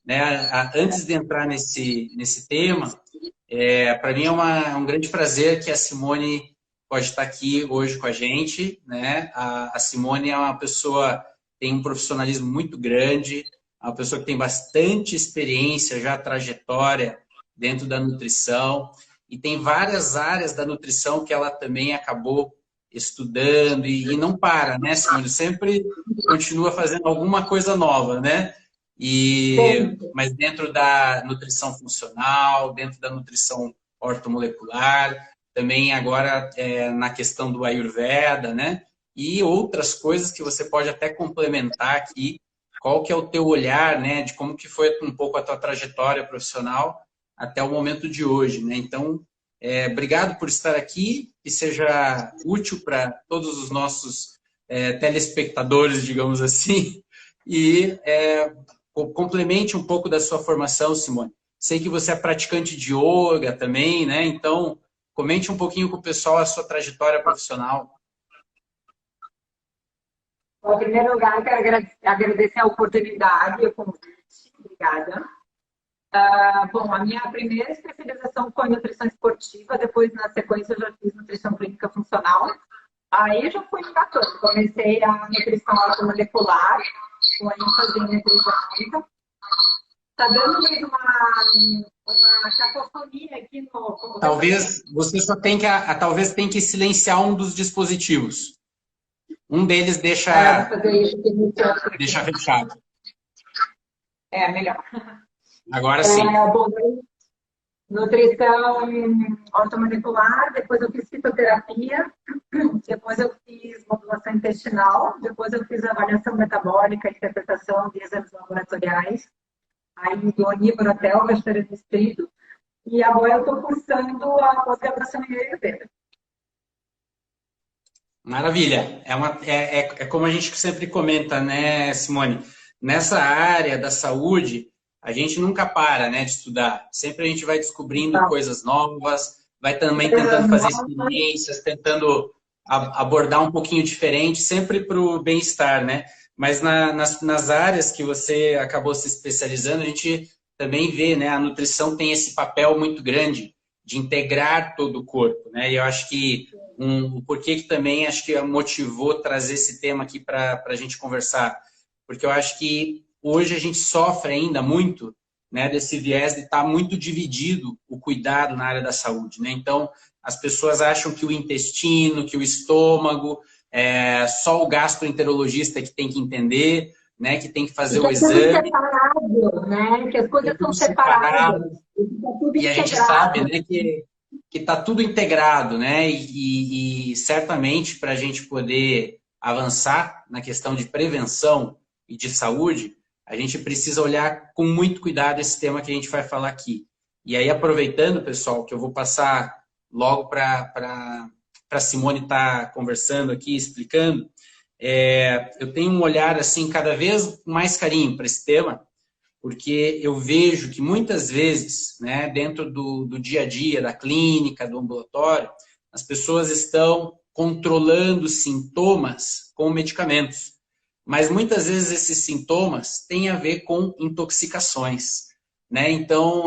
né? Antes de entrar nesse tema, para mim é um grande prazer que a Simone pode estar aqui hoje com a gente, né? A Simone é uma pessoa que tem um profissionalismo muito grande, é uma pessoa que tem bastante experiência, já trajetória dentro da nutrição, e tem várias áreas da nutrição que ela também acabou estudando e não para, né, Simone? Sempre continua fazendo alguma coisa nova, né? Mas dentro da nutrição funcional, dentro da nutrição ortomolecular, também agora na questão do Ayurveda, né? E outras coisas que você pode até complementar aqui. Qual que é o teu olhar, né? De como que foi um pouco a tua trajetória profissional até o momento de hoje, né? Então, obrigado por estar aqui, que seja útil para todos os nossos telespectadores, digamos assim, e complemente um pouco da sua formação, Simone. Sei que você é praticante de yoga também, né? Então, comente um pouquinho com o pessoal a sua trajetória profissional. Bom, em primeiro lugar, quero agradecer a oportunidade e o convite. Obrigada. Bom, a minha primeira especialização foi em nutrição esportiva, depois, na sequência, eu já fiz nutrição clínica funcional. Aí eu já fui engatando. Comecei a nutrição ortomolecular, com ênfase em nutrição. Está dando mesmo uma cacofonia aqui no... Talvez você só tem que, talvez tem que silenciar um dos dispositivos. Um deles deixa fechado. Melhor. Agora sim. Bom, nutrição ortomolecular, depois eu fiz fitoterapia, depois eu fiz modulação intestinal, depois eu fiz avaliação metabólica, interpretação de exames laboratoriais, aí do onívoro até o vegetariano estrito, e agora eu estou cursando a pós-graduação em Ayurveda. Maravilha. É como a gente sempre comenta, né, Simone? Nessa área da saúde, a gente nunca para, né, de estudar. Sempre a gente vai descobrindo coisas novas, vai também tentando fazer experiências, tentando abordar um pouquinho diferente, sempre para o bem-estar, né? Mas nas áreas que você acabou se especializando, a gente também vê, né, a nutrição tem esse papel muito grande de integrar todo o corpo, né? E eu acho que o porquê que também acho que motivou trazer esse tema aqui para a gente conversar, porque eu acho que hoje a gente sofre ainda muito, né, desse viés de estar muito dividido o cuidado na área da saúde, né? Então, as pessoas acham que o intestino, que o estômago, só o gastroenterologista que tem que entender, né, que tem que fazer o exame. Separado, né? Que as coisas são separadas. E a gente sabe, né, que está tudo integrado, né? E certamente para a gente poder avançar na questão de prevenção e de saúde, a gente precisa olhar com muito cuidado esse tema que a gente vai falar aqui. E aí, aproveitando, pessoal, que eu vou passar logo para a Simone estar conversando aqui, explicando, eu tenho um olhar assim cada vez com mais carinho para esse tema, porque eu vejo que muitas vezes, né, dentro do dia a dia, da clínica, do ambulatório, as pessoas estão controlando sintomas com medicamentos. Mas muitas vezes esses sintomas têm a ver com intoxicações, né? Então,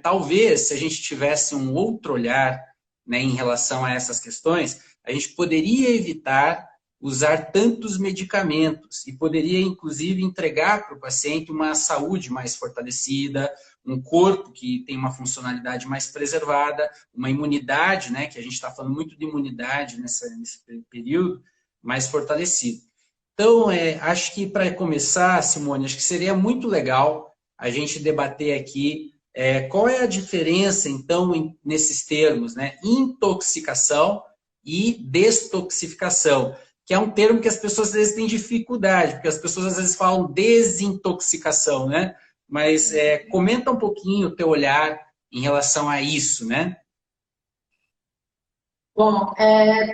talvez se a gente tivesse um outro olhar, né, em relação a essas questões, a gente poderia evitar usar tantos medicamentos e poderia, inclusive, entregar para o paciente uma saúde mais fortalecida, um corpo que tem uma funcionalidade mais preservada, uma imunidade, né, que a gente está falando muito de imunidade nesse período, mais fortalecida. Então, acho que para começar, Simone, acho que seria muito legal a gente debater aqui qual é a diferença, então, nesses termos, né, intoxicação e destoxificação, que é um termo que as pessoas às vezes têm dificuldade, porque as pessoas às vezes falam desintoxicação, né? Mas comenta um pouquinho o teu olhar em relação a isso, né? Bom,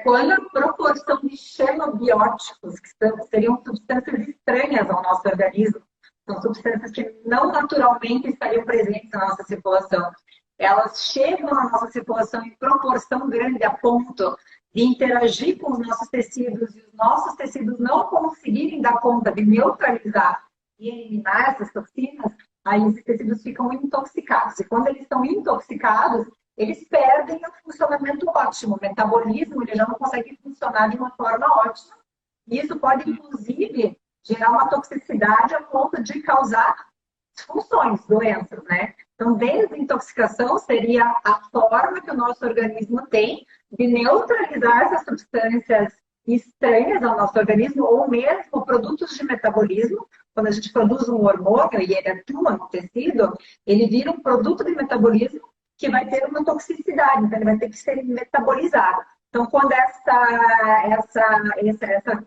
quando a proporção de xenobióticos, que seriam substâncias estranhas ao nosso organismo, são substâncias que não naturalmente estariam presentes na nossa circulação, elas chegam à nossa circulação em proporção grande a ponto de interagir com os nossos tecidos e os nossos tecidos não conseguirem dar conta de neutralizar e eliminar essas toxinas, aí esses tecidos ficam intoxicados. E quando eles estão intoxicados, eles perdem o funcionamento ótimo. O metabolismo ele já não consegue funcionar de uma forma ótima. E isso pode, inclusive, gerar uma toxicidade a ponto de causar disfunções, doenças, né? Então, desintoxicação seria a forma que o nosso organismo tem de neutralizar essas substâncias estranhas ao nosso organismo, ou mesmo produtos de metabolismo. Quando a gente produz um hormônio e ele atua no tecido, ele vira um produto de metabolismo que vai ter uma toxicidade, então ele vai ter que ser metabolizado. Então, quando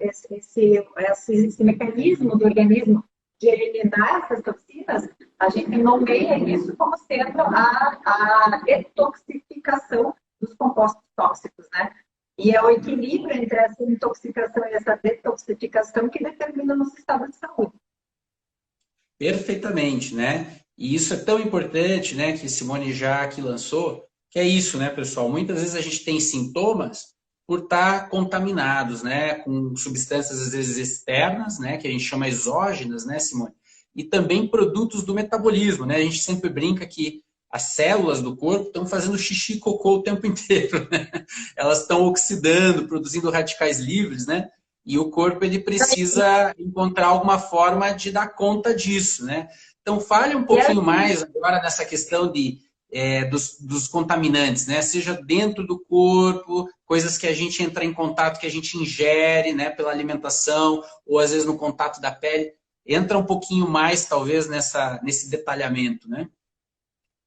esse mecanismo do organismo de eliminar essas toxinas, a gente nomeia isso como sendo a detoxificação dos compostos tóxicos, né? E é o equilíbrio entre essa intoxicação e essa detoxificação que determina o nosso estado de saúde. Perfeitamente, né? E isso é tão importante, né, que Simone já aqui lançou, que é isso, né, pessoal? Muitas vezes a gente tem sintomas por estar contaminados, né, com substâncias às vezes externas, né, que a gente chama exógenas, né, Simone? E também produtos do metabolismo, né? A gente sempre brinca que as células do corpo estão fazendo xixi e cocô o tempo inteiro, né? Elas estão oxidando, produzindo radicais livres, né? E o corpo ele precisa encontrar alguma forma de dar conta disso, né? Então fale um pouquinho mais agora nessa questão dos contaminantes, né? Seja dentro do corpo, coisas que a gente entra em contato, que a gente ingere, né? Pela alimentação, ou às vezes no contato da pele. Entra um pouquinho mais, talvez, nesse detalhamento, né?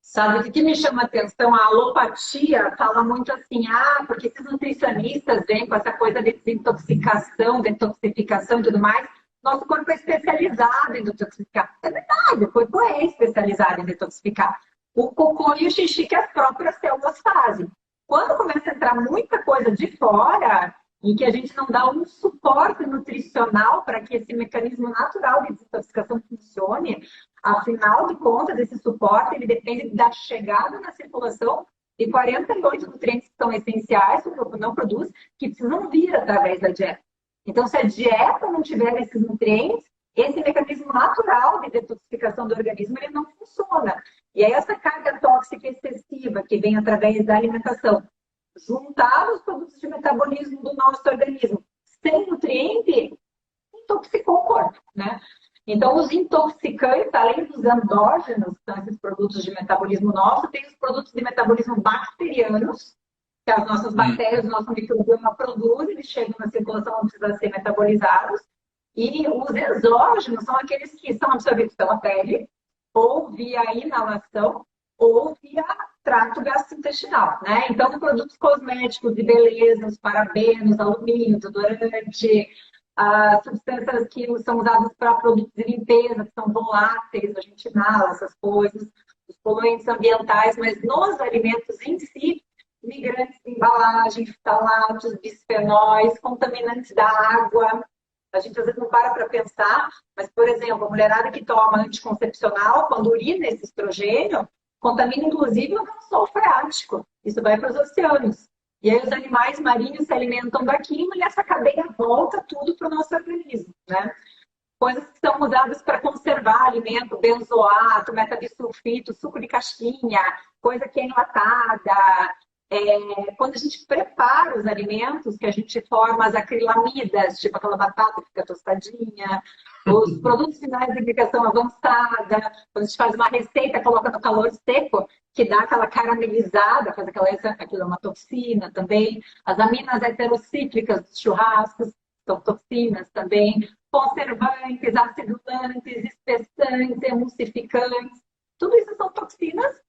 Sabe, o que me chama a atenção? A alopatia fala muito assim, porque esses nutricionistas vêm com essa coisa de desintoxicação, detoxificação e tudo mais. Nosso corpo é especializado em detoxificar. É verdade, o corpo é especializado em detoxificar. O cocô e o xixi que as próprias células fazem. Quando começa a entrar muita coisa de fora, em que a gente não dá um suporte nutricional para que esse mecanismo natural de desintoxicação funcione, afinal de contas, esse suporte ele depende da chegada na circulação de 48 nutrientes que são essenciais, que o corpo não produz, que precisam vir através da dieta. Então, se a dieta não tiver esses nutrientes, esse mecanismo natural de detoxificação do organismo ele não funciona. E aí essa carga tóxica excessiva que vem através da alimentação, juntar os produtos de metabolismo do nosso organismo sem nutriente, intoxicou o corpo, né? Então, os intoxicantes, além dos endógenos, que são esses produtos de metabolismo nosso, tem os produtos de metabolismo bacterianos, que as nossas bactérias, o nosso microbioma produz, eles chegam na circulação, não precisam ser metabolizados. E os exógenos são aqueles que são absorvidos pela pele, ou via inalação, ou via trato gastrointestinal, né? Então, produtos cosméticos de beleza, os parabenos, alumínio, desodorante, as substâncias que são usadas para produtos de limpeza, que são voláteis, a gente inala essas coisas, os poluentes ambientais, mas nos alimentos em si, migrantes de embalagem, ftalatos, bisfenóis, contaminantes da água. A gente às vezes não para pensar, mas, por exemplo, a mulherada que toma anticoncepcional, quando urina esse estrogênio, contamina inclusive o lençol freático. Isso vai para os oceanos. E aí os animais marinhos se alimentam daquilo e essa cadeia volta tudo para o nosso organismo, né? Coisas que são usadas para conservar alimento, benzoato, metabisulfito, suco de caixinha, coisa que é enlatada. Quando a gente prepara os alimentos, que a gente forma as acrilamidas, tipo aquela batata que fica tostadinha, os produtos finais de aplicação avançada, quando a gente faz uma receita, coloca no calor seco, que dá aquela caramelizada, faz aquilo é uma toxina também. As aminas heterocíclicas dos churrascos são toxinas também. Conservantes, acidulantes, espessantes, emulsificantes, tudo isso são toxinas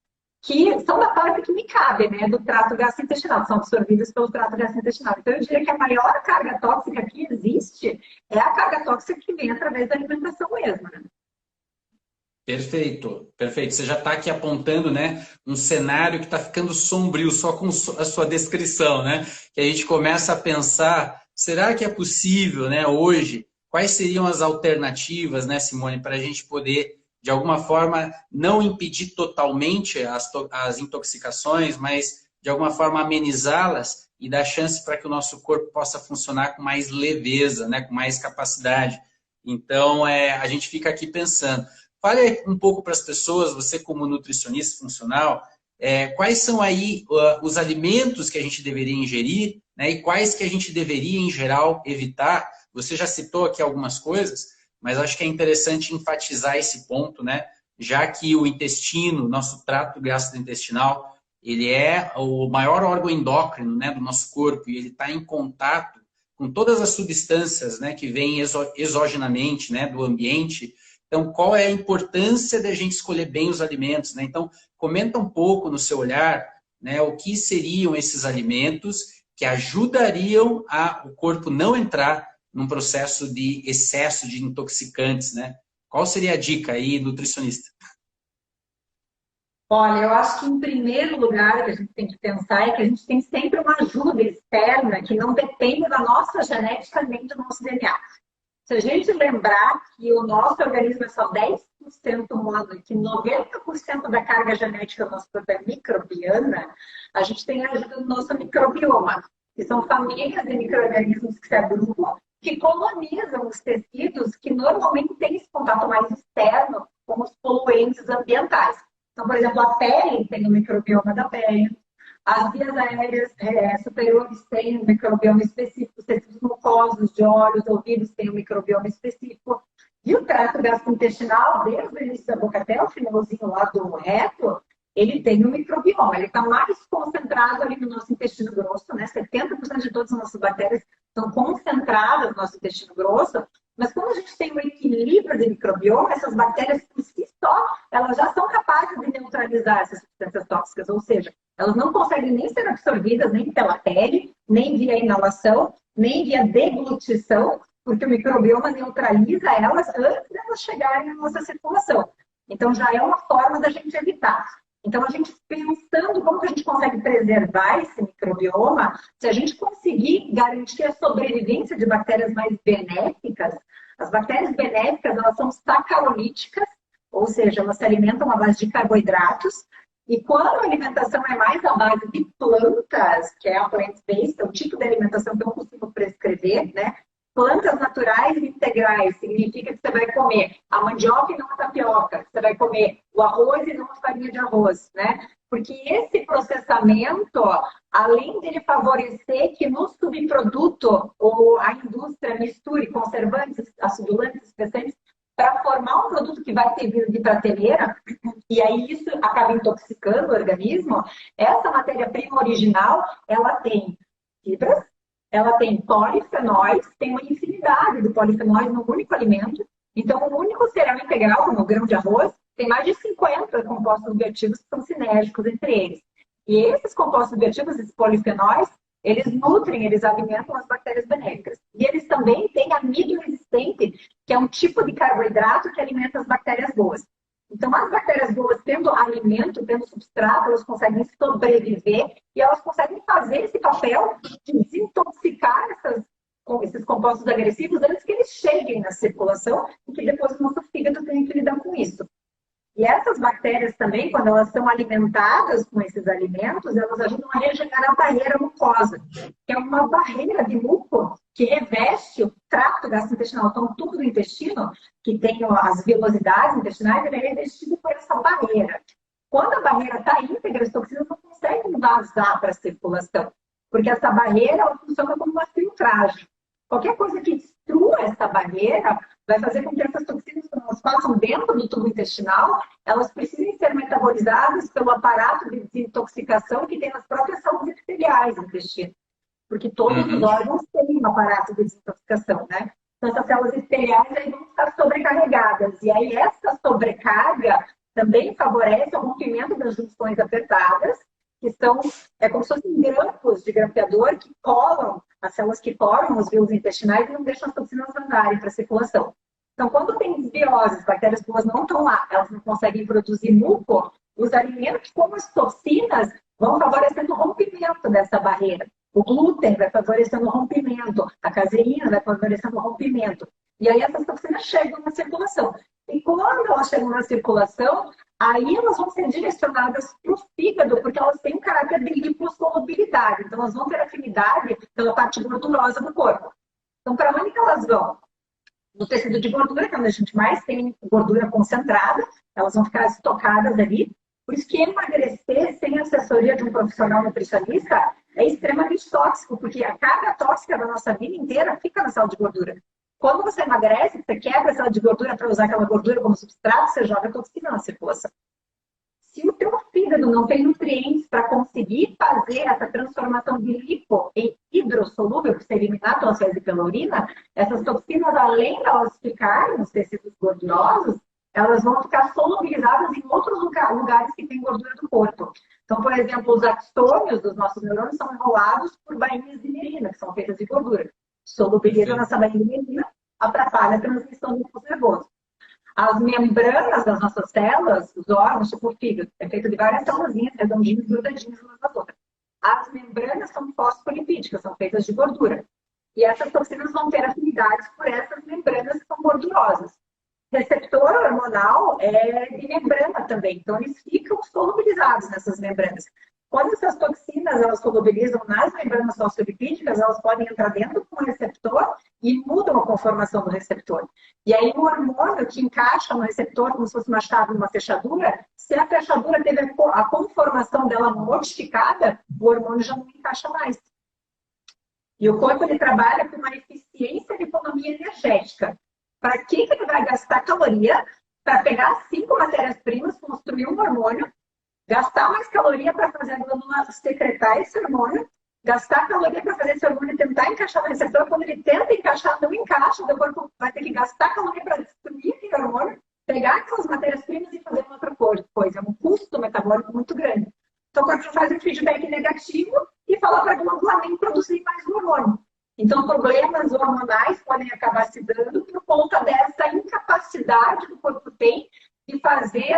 que são da parte que me cabe, né, do trato gastrointestinal, são absorvidas pelo trato gastrointestinal. Então, eu diria que a maior carga tóxica que existe é a carga tóxica que vem através da alimentação mesmo, né? Perfeito, perfeito. Você já está aqui apontando, né, um cenário que está ficando sombrio só com a sua descrição, né? Que a gente começa a pensar, será que é possível, né, hoje, quais seriam as alternativas, né, Simone, para a gente poder de alguma forma, não impedir totalmente as intoxicações, mas de alguma forma amenizá-las e dar chance para que o nosso corpo possa funcionar com mais leveza, né, com mais capacidade. Então, a gente fica aqui pensando. fale um pouco para as pessoas, você como nutricionista funcional, quais são aí os alimentos que a gente deveria ingerir, né, e quais que a gente deveria, em geral, evitar. Você já citou aqui algumas coisas, mas acho que é interessante enfatizar esse ponto, né, já que o intestino, nosso trato gastrointestinal, ele é o maior órgão endócrino, né, do nosso corpo, e ele está em contato com todas as substâncias, né, que vêm exogenamente, né, do ambiente. Então, qual é a importância da gente escolher bem os alimentos, né? Então, comenta um pouco no seu olhar, né, o que seriam esses alimentos que ajudariam o corpo não entrar num processo de excesso de intoxicantes, né? Qual seria a dica aí, nutricionista? Olha, eu acho que em primeiro lugar que a gente tem que pensar é que a gente tem sempre uma ajuda externa que não depende da nossa genética nem do nosso DNA. Se a gente lembrar que o nosso organismo é só 10% humano e que 90% da carga genética do nosso corpo é microbiana, a gente tem a ajuda do nosso microbioma, que são famílias de micro-organismos que se agrupam, que colonizam os tecidos que normalmente têm esse contato mais externo com os poluentes ambientais. Então, por exemplo, a pele tem o microbioma da pele, as vias aéreas superiores têm um microbioma específico, os tecidos mucosos de olhos, ouvidos têm um microbioma específico. E o trato gastrointestinal, desde o início da boca até o finalzinho lá do reto, ele tem um microbioma. Ele está mais concentrado ali no nosso intestino grosso, né? 70% de todas as nossas bactérias estão concentradas no nosso intestino grosso. Mas quando a gente tem um equilíbrio de microbioma, essas bactérias por si só, elas já são capazes de neutralizar essas substâncias tóxicas, ou seja, elas não conseguem nem ser absorvidas nem pela pele, nem via inalação, nem via deglutição, porque o microbioma neutraliza elas antes de elas chegarem na nossa circulação. Então já é uma forma da gente evitar. Então, a gente pensando como que a gente consegue preservar esse microbioma, se a gente conseguir garantir a sobrevivência de bactérias mais benéficas, as bactérias benéficas, elas são sacarolíticas, ou seja, elas se alimentam à base de carboidratos, e quando a alimentação é mais à base de plantas, que é a plant-based, é o tipo de alimentação que eu consigo prescrever, né? Plantas naturais e integrais significa que você vai comer a mandioca e não a tapioca, você vai comer o arroz e não a farinha de arroz, né? Porque esse processamento, além dele favorecer que no subproduto ou a indústria misture conservantes, acidulantes, espessantes, para formar um produto que vai ter vindo de prateleira, e aí isso acaba intoxicando o organismo, essa matéria-prima original, ela tem fibras, ela tem polifenóis, tem uma infinidade de polifenóis no único alimento. Então, o único cereal integral, como o grão de arroz, tem mais de 50 compostos bioativos que são sinérgicos entre eles. E esses compostos bioativos, esses polifenóis, eles nutrem, eles alimentam as bactérias benéficas. E eles também têm amido resistente, que é um tipo de carboidrato que alimenta as bactérias boas. Então, as bactérias boas, tendo alimento, tendo substrato, elas conseguem sobreviver e elas conseguem fazer esse papel de desintoxicar esses compostos agressivos antes que eles cheguem na circulação e que depois o nosso fígado tenha que lidar com isso. E essas bactérias também, quando elas são alimentadas com esses alimentos, elas ajudam a regenerar a barreira mucosa, que é uma barreira de muco que reveste o trato gastrointestinal. Então, o tubo do intestino, que tem as velocidades intestinais, ele é revestido por essa barreira. Quando a barreira está íntegra, as toxinas não conseguem vazar para a circulação, porque essa barreira ela funciona como uma filtragem. Qualquer coisa que destrua essa barreira vai fazer com que essas toxinas, quando elas passam dentro do tubo intestinal, elas precisem ser metabolizadas pelo aparato de desintoxicação que tem nas próprias células epiteliais do intestino. Porque todos os órgãos têm um aparato de desintoxicação, né? Então, essas células epiteliais aí vão estar sobrecarregadas. E aí, essa sobrecarga também favorece o rompimento das junções apertadas, que são como se fossem grampos de grampeador que colam as células que formam os vilos intestinais e não deixam as toxinas andarem para a circulação. Então, quando tem desbiose, as bactérias boas não estão lá, elas não conseguem produzir muco, os alimentos como as toxinas vão favorecendo o rompimento dessa barreira. O glúten vai favorecendo o rompimento, a caseína vai favorecendo o rompimento. E aí essas toxinas chegam na circulação. E quando elas chegam na circulação, aí elas vão ser direcionadas para o fígado, porque elas têm um caráter de lipossolubilidade. Então, elas vão ter afinidade pela parte gordurosa do corpo. Então, para onde que elas vão? no tecido de gordura, que é onde a gente mais tem gordura concentrada, elas vão ficar estocadas ali. Por isso que emagrecer sem assessoria de um profissional nutricionista é extremamente tóxico, porque a carga tóxica da nossa vida inteira fica na sala de gordura. Quando você emagrece, você quebra a sala de gordura para usar aquela gordura como substrato, você joga toxina na circulação. Se o teu fígado não tem nutrientes para conseguir fazer essa transformação de lipo em hidrossolúvel, que seria eliminar pelas fezes e pela urina, essas toxinas, além de elas ficarem nos tecidos gordurosos, elas vão ficar solubilizadas em outros lugares que têm gordura do corpo. Então, por exemplo, os axônios dos nossos neurônios são enrolados por bainhas de mielina, que são feitas de gordura. Solubiliza nessa bainha de mielina, atrapalha a transmissão do impulso nervoso. As membranas das nossas células, os órgãos, tipo o fígado, é feito de várias células redondinhas, grudadinhas umas das outras. As membranas são fosfolipídicas, são feitas de gordura. E essas toxinas vão ter afinidades por essas membranas que são gordurosas. Receptor hormonal é de membrana também, então eles ficam solubilizados nessas membranas. Quando essas toxinas elas solubilizam nas membranas fosfolipídicas, elas podem entrar dentro do receptor e mudam a conformação do receptor. E aí o hormônio que encaixa no receptor como se fosse uma chave numa fechadura, se a fechadura teve a conformação dela modificada, o hormônio já não encaixa mais. E o corpo ele trabalha com uma eficiência de economia energética. Para que ele vai gastar caloria para pegar 5 matérias-primas, construir um hormônio, gastar mais caloria para fazer a glândula secretar esse hormônio, gastar caloria para fazer esse hormônio tentar encaixar no receptor, quando ele tenta encaixar, não encaixa, o corpo vai ter que gastar caloria para destruir aquele hormônio, pegar aquelas matérias-primas e fazer uma outra coisa. É um custo metabólico muito grande. Então o corpo faz um feedback negativo e fala para a glândula nem produzir mais hormônio. Então, problemas hormonais podem acabar se dando por conta dessa incapacidade que o corpo tem de fazer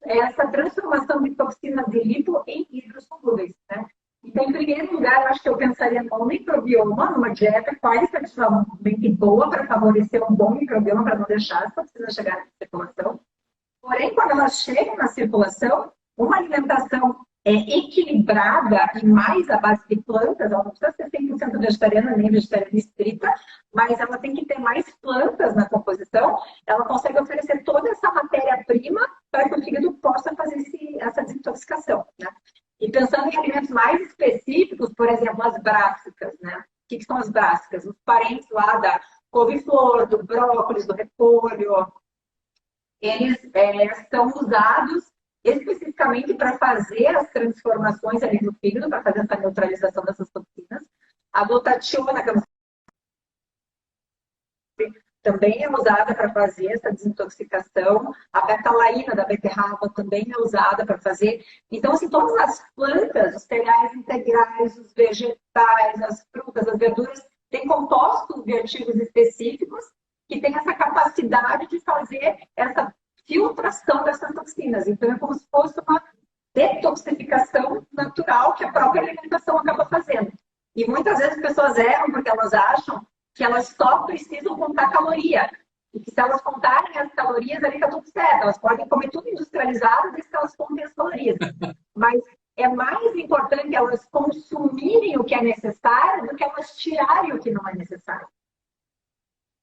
essa transformação de toxinas de lipo em hidrossolúveis, né? Então, em primeiro lugar, eu acho que eu pensaria no microbioma, numa dieta qualitativamente boa para favorecer um bom microbioma, para não deixar as toxinas chegarem na circulação. Porém, quando elas chegam na circulação, uma alimentação equilibrada e mais à base de plantas, ela não precisa ser 100% vegetariana, nem vegetariana estrita, mas ela tem que ter mais plantas na composição, ela consegue oferecer toda essa matéria-prima para que o fígado possa fazer essa desintoxicação, né? E pensando em alimentos mais específicos, por exemplo, as brássicas, né? O que são as brássicas? Os parentes lá da couve-flor, do brócolis, do repolho, eles são usados especificamente para fazer as transformações ali no fígado, para fazer essa neutralização dessas toxinas. A glutationa, que também é usada para fazer essa desintoxicação. A betalaína da beterraba também é usada para fazer. Então, assim, todas as plantas, os cereais integrais, os vegetais, as frutas, as verduras, têm compostos bioativos específicos que têm essa capacidade de fazer essa filtração dessas toxinas. Então, é como se fosse uma detoxificação natural que a própria alimentação acaba fazendo. E muitas vezes as pessoas erram porque elas acham que elas só precisam contar caloria. E que se elas contarem as calorias, ali está tudo certo. Elas podem comer tudo industrializado desde que elas contem as calorias. Mas é mais importante elas consumirem o que é necessário do que elas tirarem o que não é necessário.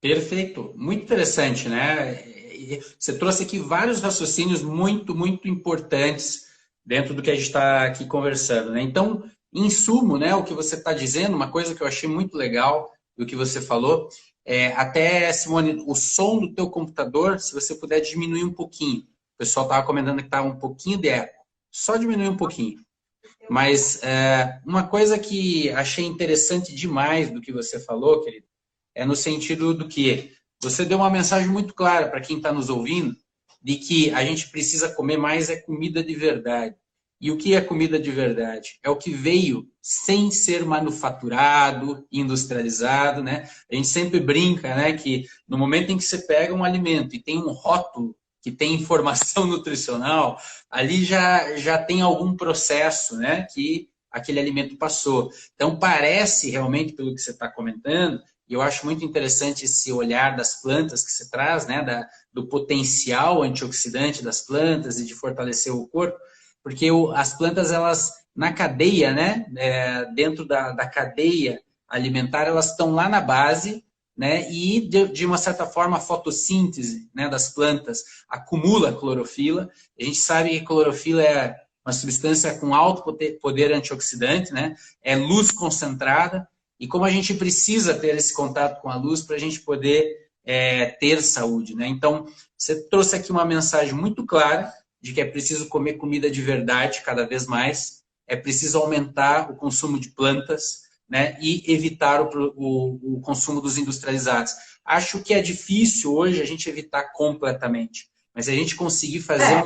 Perfeito. Muito interessante, né? Você trouxe aqui vários raciocínios muito, muito importantes dentro do que a gente está aqui conversando, né? Então, em sumo, né, o que você está dizendo, uma coisa que eu achei muito legal do que você falou, até, Simone, o som do teu computador, se você puder diminuir um pouquinho. O pessoal estava comentando que estava um pouquinho de eco. Só diminuir um pouquinho. Mas uma coisa que achei interessante demais do que você falou, querido, é no sentido do que você deu uma mensagem muito clara para quem está nos ouvindo, de que a gente precisa comer mais comida de verdade. E o que é comida de verdade? É o que veio sem ser manufaturado, industrializado, né? A gente sempre brinca, né, que no momento em que você pega um alimento e tem um rótulo que tem informação nutricional, ali já tem algum processo, né, que aquele alimento passou. Então, parece realmente, pelo que você está comentando, e eu acho muito interessante esse olhar das plantas que você traz, né, do potencial antioxidante das plantas e de fortalecer o corpo, porque as plantas, elas, na cadeia, né, dentro da cadeia alimentar, elas estão lá na base, né? E, de uma certa forma, a fotossíntese, né, das plantas acumula clorofila. A gente sabe que a clorofila é uma substância com alto poder antioxidante, né? É luz concentrada. E como a gente precisa ter esse contato com a luz para a gente poder ter saúde, né? Então, você trouxe aqui uma mensagem muito clara de que é preciso comer comida de verdade cada vez mais, é preciso aumentar o consumo de plantas, né, e evitar o consumo dos industrializados. Acho que é difícil hoje a gente evitar completamente, mas se a gente conseguir fazer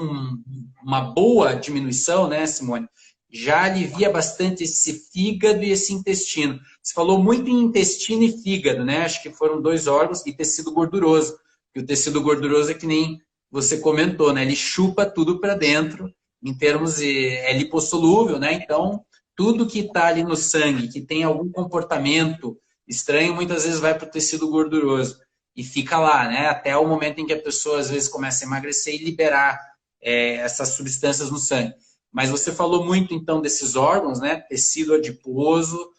uma boa diminuição, né, Simone, já alivia bastante esse fígado e esse intestino. Você falou muito em intestino e fígado, né? Acho que foram 2 órgãos, e tecido gorduroso. E o tecido gorduroso é que nem você comentou, né? Ele chupa tudo para dentro, em termos de... é lipossolúvel, né? Então, tudo que está ali no sangue, que tem algum comportamento estranho, muitas vezes vai para o tecido gorduroso. E fica lá, né? Até o momento em que a pessoa, às vezes, começa a emagrecer e liberar essas substâncias no sangue. Mas você falou muito, então, desses órgãos, né? Tecido adiposo,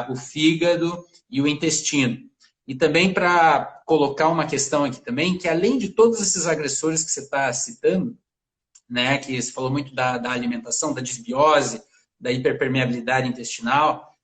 o fígado e o intestino. E também para colocar uma questão aqui também, que além de todos esses agressores que você está citando, né? Que você falou muito da alimentação, da disbiose, da hiperpermeabilidade intestinal,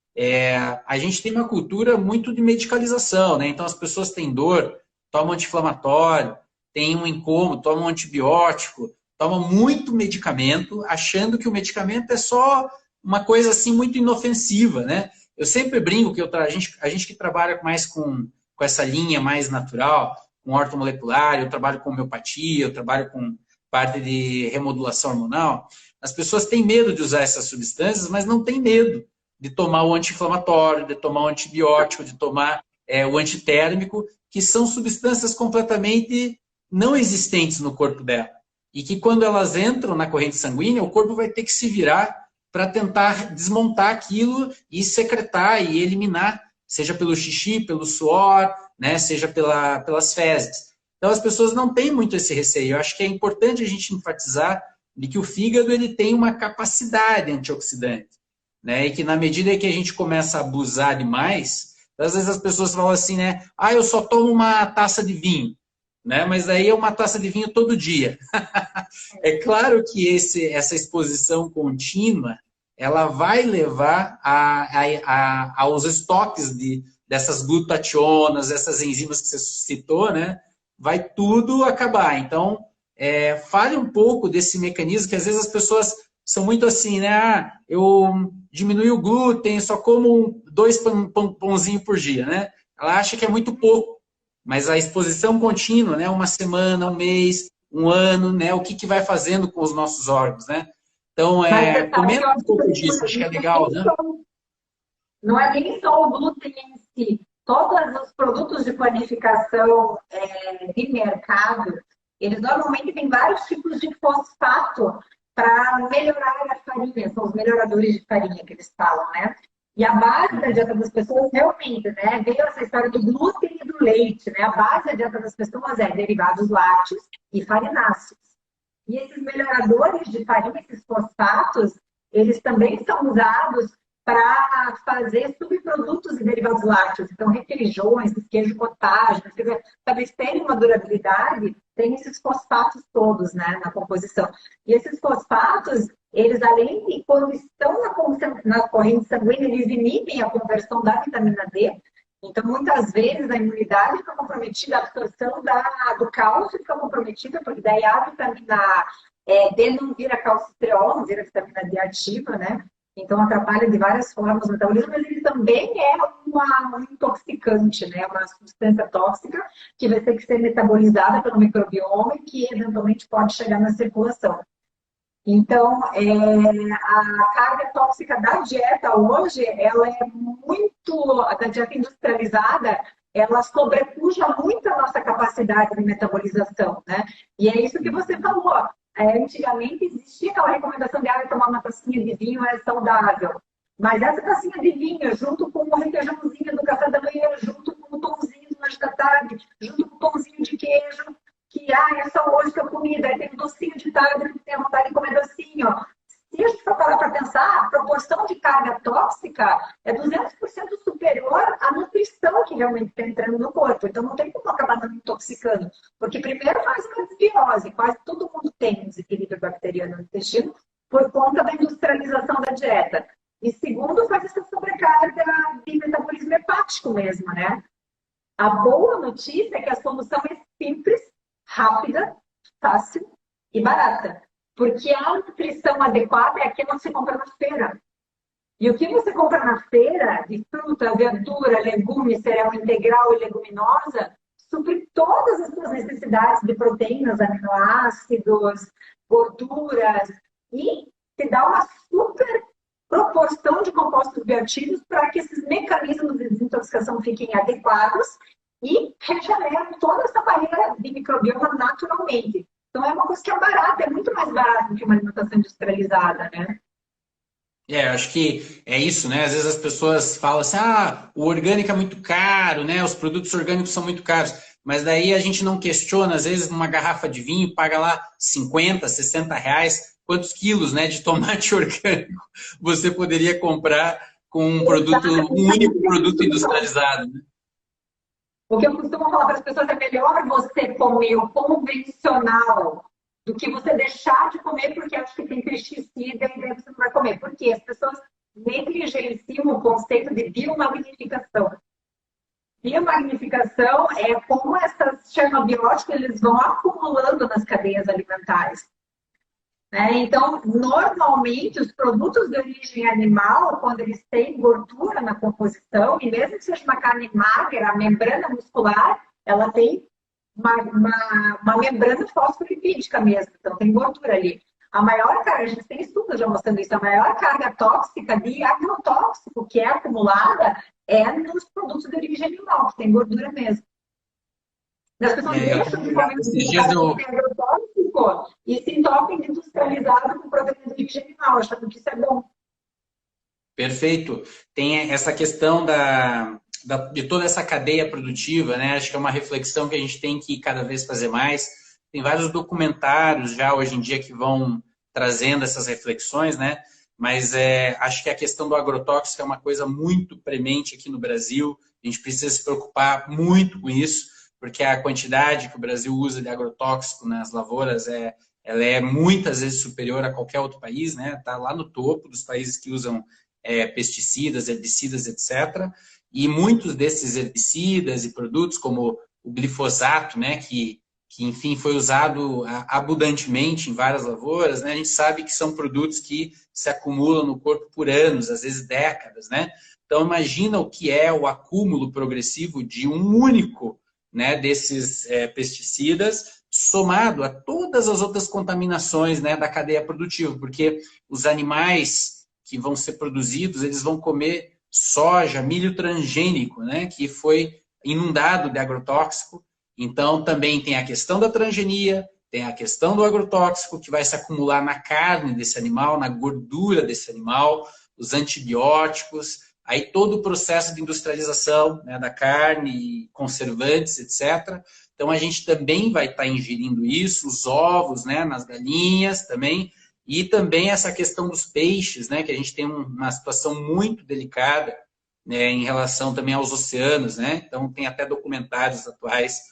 a gente tem uma cultura muito de medicalização, né? Então, as pessoas têm dor, tomam anti-inflamatório, têm um incômodo, tomam um antibiótico, toma muito medicamento, achando que o medicamento é só uma coisa assim muito inofensiva, né? Eu sempre brinco que a gente que trabalha mais com essa linha mais natural, com ortomolecular, eu trabalho com homeopatia, eu trabalho com parte de remodulação hormonal, as pessoas têm medo de usar essas substâncias, mas não têm medo de tomar o anti-inflamatório, de tomar o antibiótico, de tomar o antitérmico, que são substâncias completamente não existentes no corpo dela. E que quando elas entram na corrente sanguínea, o corpo vai ter que se virar para tentar desmontar aquilo e secretar e eliminar, seja pelo xixi, pelo suor, né, seja pelas fezes. Então as pessoas não têm muito esse receio. Eu acho que é importante a gente enfatizar de que o fígado ele tem uma capacidade antioxidante, né, e que na medida que a gente começa a abusar demais, às vezes as pessoas falam assim, né, eu só tomo uma taça de vinho. Né? Mas aí é uma taça de vinho todo dia. É claro que essa exposição contínua ela vai levar aos estoques dessas glutationas, essas enzimas que você citou, né? Vai tudo acabar. Então, fale um pouco desse mecanismo, que às vezes as pessoas são muito assim, né? Eu diminui o glúten, só como 2 pãozinhos por dia, né? Ela acha que é muito pouco. Mas a exposição contínua, né, uma semana, um mês, um ano, né, o que vai fazendo com os nossos órgãos, né? Então, comenta um pouco disso, acho que é legal, né? Não é nem só o glúten em si. Todos os produtos de panificação de mercado, eles normalmente têm vários tipos de fosfato para melhorar a farinha, são os melhoradores de farinha que eles falam, né? E a base da dieta das pessoas, realmente, né? Veio essa história do glúten e do leite, né? A base da dieta das pessoas é derivados lácteos e farináceos. E esses melhoradores de farinha, esses fosfatos, eles também são usados para fazer subprodutos e derivados lácteos. Então, requeijões, queijo cottage, para eles terem uma durabilidade, tem esses fosfatos todos, né, na composição. E esses fosfatos, eles, além de, quando estão na corrente sanguínea, eles inibem a conversão da vitamina D. Então, muitas vezes, a imunidade fica comprometida, a absorção do cálcio fica comprometida, porque daí a vitamina D não vira calcitriol, não vira vitamina D ativa, né? Então, atrapalha de várias formas o metabolismo, mas ele também é um intoxicante, né? Uma substância tóxica que vai ter que ser metabolizada pelo microbioma e que, eventualmente, pode chegar na circulação. Então, a carga tóxica da dieta hoje, ela é muito, da dieta industrializada, ela sobrepuja muito a nossa capacidade de metabolização, né? E é isso que você falou. Antigamente existia aquela recomendação de tomar uma tacinha de vinho é saudável. Mas essa tacinha de vinho, junto com o requeijãozinho do café da manhã, junto com o pãozinho do lanche da tarde, junto com o pãozinho de queijo, que é só hoje que eu comi, daí tem um docinho de tarde, que tem vontade de comer docinho. Se a gente for parar para pensar, a proporção de carga tóxica é 200% superior superior à nutrição que realmente está entrando no corpo. Então, não tem como acabar não intoxicando. Porque, primeiro, faz uma desbiose. Quase todo mundo tem um desequilíbrio bacteriano no intestino por conta da industrialização da dieta. E, segundo, faz essa sobrecarga de metabolismo hepático mesmo, né? A boa notícia é que a solução é simples, rápida, fácil e barata. Porque a nutrição adequada é a que você compra na feira. E o que você compra na feira, de fruta, verdura, legume, cereal integral e leguminosa, supre todas as suas necessidades de proteínas, aminoácidos, gorduras, e te dá uma super proporção de compostos bioativos para que esses mecanismos de desintoxicação fiquem adequados e regeneram toda essa barreira de microbioma naturalmente. Então, é uma coisa que é barata, é muito mais barato do que uma alimentação industrializada, né? Acho que é isso, né? Às vezes as pessoas falam assim, o orgânico é muito caro, né? Os produtos orgânicos são muito caros. Mas daí a gente não questiona, às vezes, numa garrafa de vinho, paga lá 50, 60 reais, quantos quilos, né, de tomate orgânico você poderia comprar com um único produto industrializado, né? O que eu costumo falar para as pessoas é melhor você comer o convencional do que você deixar de comer porque acha que tem pesticida e daí você não vai comer. Porque as pessoas negligenciam o conceito de biomagnificação. Biomagnificação é como essas chamabióticos eles vão acumulando nas cadeias alimentares. Né? Então, normalmente, os produtos de origem animal, quando eles têm gordura na composição, e mesmo que seja uma carne magra, a membrana muscular, ela tem uma membrana fosfolipídica mesmo, então tem gordura ali. A maior carga, a gente tem estudos já mostrando isso, a maior carga tóxica de agrotóxico que é acumulada é nos produtos de origem animal, que tem gordura mesmo. As pessoas deixam de comer agrotóxico e se entopem de industrializado com proteína de origem animal, achando que isso é bom. Perfeito. Tem essa questão de toda essa cadeia produtiva, né? Acho que é uma reflexão que a gente tem que cada vez fazer mais. Tem vários documentários já hoje em dia que vão trazendo essas reflexões, né? Mas acho que a questão do agrotóxico é uma coisa muito premente aqui no Brasil. A gente precisa se preocupar muito com isso, porque a quantidade que o Brasil usa de agrotóxico nas lavouras ela é muitas vezes superior a qualquer outro país, né? Está lá no topo dos países que usam pesticidas, herbicidas, etc. E muitos desses herbicidas e produtos, como o glifosato, né, que enfim foi usado abundantemente em várias lavouras, né, a gente sabe que são produtos que se acumulam no corpo por anos, às vezes décadas, né? Então imagina o que é o acúmulo progressivo de um único, né, desses pesticidas, somado a todas as outras contaminações, né, da cadeia produtiva, porque os animais que vão ser produzidos, eles vão comer soja, milho transgênico, né, que foi inundado de agrotóxico. Então, também tem a questão da transgenia, tem a questão do agrotóxico, que vai se acumular na carne desse animal, na gordura desse animal, os antibióticos, aí todo o processo de industrialização, né, da carne, conservantes, etc. Então, a gente também vai estar ingerindo isso, os ovos, né, nas galinhas também, e também essa questão dos peixes, né, que a gente tem uma situação muito delicada, né, em relação também aos oceanos, né? Então, tem até documentários atuais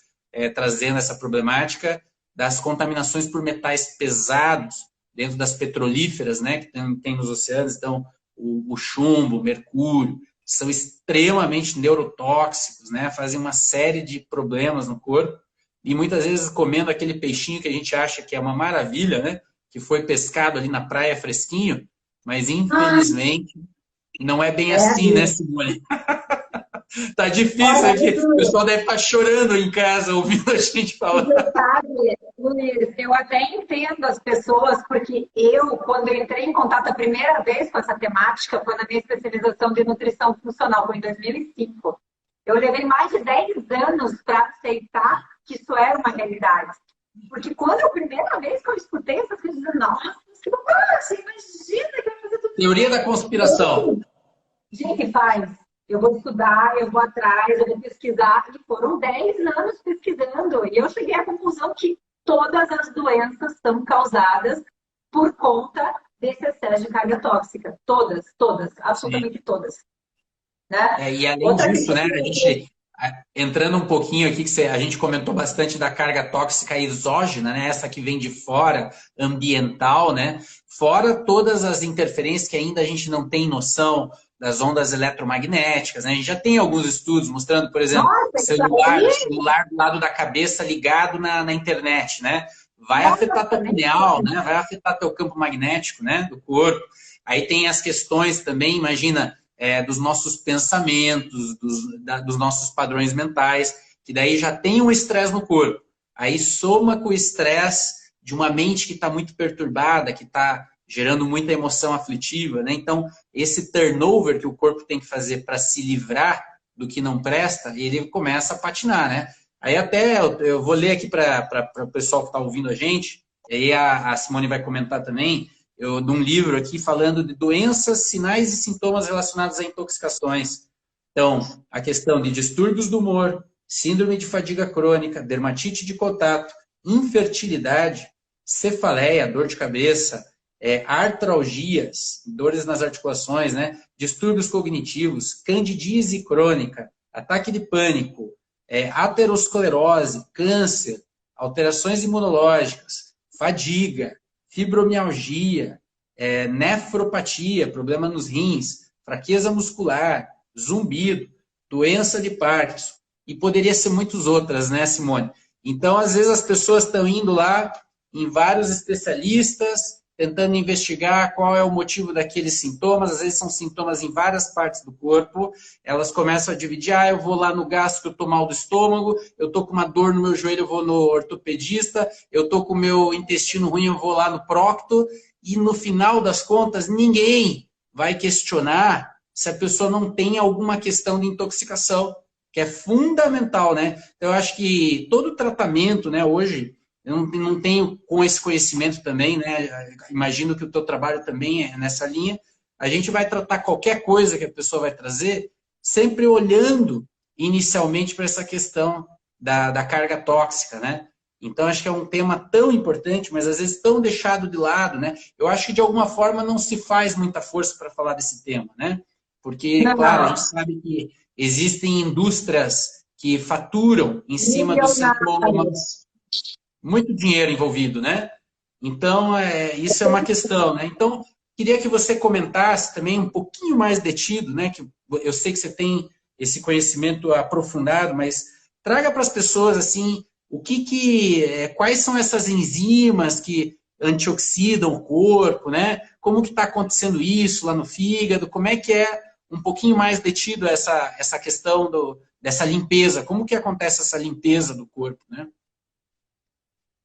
trazendo essa problemática das contaminações por metais pesados dentro das petrolíferas, né, que tem nos oceanos. Então, o chumbo, o mercúrio, são extremamente neurotóxicos, né, fazem uma série de problemas no corpo. E muitas vezes comendo aquele peixinho que a gente acha que é uma maravilha, né, que foi pescado ali na praia fresquinho, mas infelizmente não é bem assim, né, Simone? Tá difícil aqui. O pessoal deve estar chorando em casa ouvindo a gente falar. Sabe, Luiz, eu até entendo as pessoas, porque quando eu entrei em contato a primeira vez com essa temática, foi na minha especialização de nutrição funcional, foi em 2005. Eu levei mais de 10 anos para aceitar que isso era uma realidade. Porque quando a primeira vez que eu escutei essas coisas, eu disse, nossa, que bobagem, imagina que vai fazer tudo isso. Teoria da conspiração. Gente, faz. Eu vou estudar, eu vou atrás, eu vou pesquisar. E foram 10 anos pesquisando. E eu cheguei à conclusão que todas as doenças são causadas por conta desse excesso de carga tóxica. Todas, absolutamente todas. né? E além Outra disso, questão né, a gente, entrando um pouquinho aqui, a gente comentou bastante da carga tóxica exógena, né, essa que vem de fora, ambiental, né, fora todas as interferências que ainda a gente não tem noção das ondas eletromagnéticas, né, a gente já tem alguns estudos mostrando, por exemplo, nossa, isso o aí, celular do lado da cabeça ligado na internet, né, vai afetar teu nossa, nem pineal, né, vai afetar teu campo magnético, né, do corpo. Aí tem as questões também, imagina, dos nossos pensamentos, dos nossos padrões mentais, que daí já tem um estresse no corpo. Aí soma com o estresse de uma mente que está muito perturbada, que está gerando muita emoção aflitiva, né? Então, esse turnover que o corpo tem que fazer para se livrar do que não presta, ele começa a patinar, né? Aí até eu vou ler aqui para o pessoal que está ouvindo a gente, e aí a Simone vai comentar também, de um livro aqui falando de doenças, sinais e sintomas relacionados a intoxicações. Então, a questão de distúrbios do humor, síndrome de fadiga crônica, dermatite de contato, infertilidade, cefaleia, dor de cabeça, artralgias, dores nas articulações, né? Distúrbios cognitivos, candidíase crônica, ataque de pânico, aterosclerose, câncer, alterações imunológicas, fadiga, fibromialgia, nefropatia, problema nos rins, fraqueza muscular, zumbido, doença de Parkinson, e poderia ser muitas outras, né, Simone? Então, às vezes, as pessoas estão indo lá em vários especialistas, tentando investigar qual é o motivo daqueles sintomas, às vezes são sintomas em várias partes do corpo, elas começam a dividir, eu vou lá no gastro que eu estou mal do estômago, eu estou com uma dor no meu joelho, eu vou no ortopedista, eu estou com o meu intestino ruim, eu vou lá no procto, e no final das contas, ninguém vai questionar se a pessoa não tem alguma questão de intoxicação, que é fundamental, né? Eu acho que todo tratamento, né, hoje, eu não tenho com esse conhecimento também, né? Imagino que o teu trabalho também é nessa linha. A gente vai tratar qualquer coisa que a pessoa vai trazer, sempre olhando inicialmente para essa questão da carga tóxica, né? Então, acho que é um tema tão importante, mas às vezes tão deixado de lado, né? Eu acho que de alguma forma não se faz muita força para falar desse tema, né? Porque, claro, a gente não, sabe que existem indústrias que faturam em cima dos milionário. sintomas, muito dinheiro envolvido, né? Então, isso é uma questão, né? Então, queria que você comentasse também um pouquinho mais detido, né? Que eu sei que você tem esse conhecimento aprofundado, mas traga para as pessoas assim quais são essas enzimas que antioxidam o corpo, né? Como que está acontecendo isso lá no fígado? Como é que é um pouquinho mais detido essa questão dessa limpeza? Como que acontece essa limpeza do corpo, né?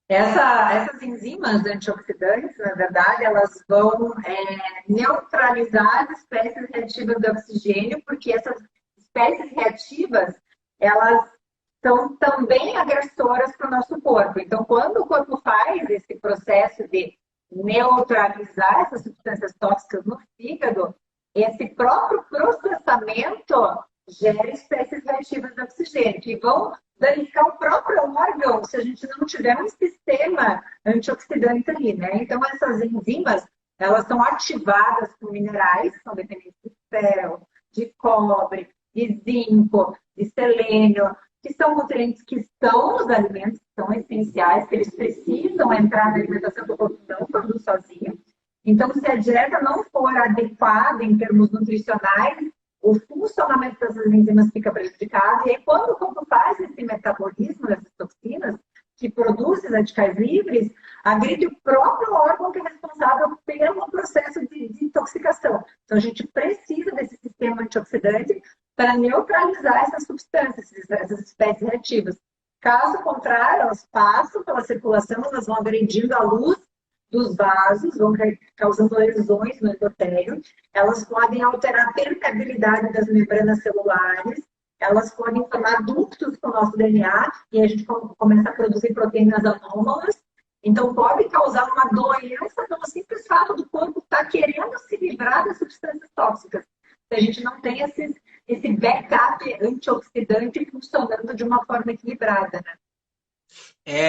Essas enzimas antioxidantes, na verdade, elas vão neutralizar as espécies reativas de oxigênio, porque essas espécies reativas, elas são também agressoras para o nosso corpo. Então, quando o corpo faz esse processo de neutralizar essas substâncias tóxicas no fígado, esse próprio processamento gera espécies reativas de oxigênio, que vão danificar o próprio órgão se a gente não tiver um sistema antioxidante ali, né? Então, essas enzimas, elas são ativadas com minerais, que são dependentes de ferro, de cobre, de zinco, de selênio, que são nutrientes que estão nos alimentos, que são essenciais, que eles precisam entrar na alimentação que o corpo não produz sozinho. Então, se a dieta não for adequada em termos nutricionais, o funcionamento dessas enzimas fica prejudicado. E aí, quando o corpo faz esse metabolismo dessas toxinas, que produzem radicais livres, agride o próprio órgão que é responsável pelo processo de intoxicação. Então, a gente precisa desse sistema antioxidante para neutralizar essas substâncias, essas espécies reativas. Caso contrário, elas passam pela circulação, elas vão agredindo a luz dos vasos, vão causando lesões no endotélio, elas podem alterar a permeabilidade das membranas celulares, elas podem formar ductos com o nosso DNA e a gente começa a produzir proteínas anômalas. Então, pode causar uma doença pelo simples fato do corpo estar querendo se livrar das substâncias tóxicas. Se a gente não tem esse backup antioxidante funcionando de uma forma equilibrada, né?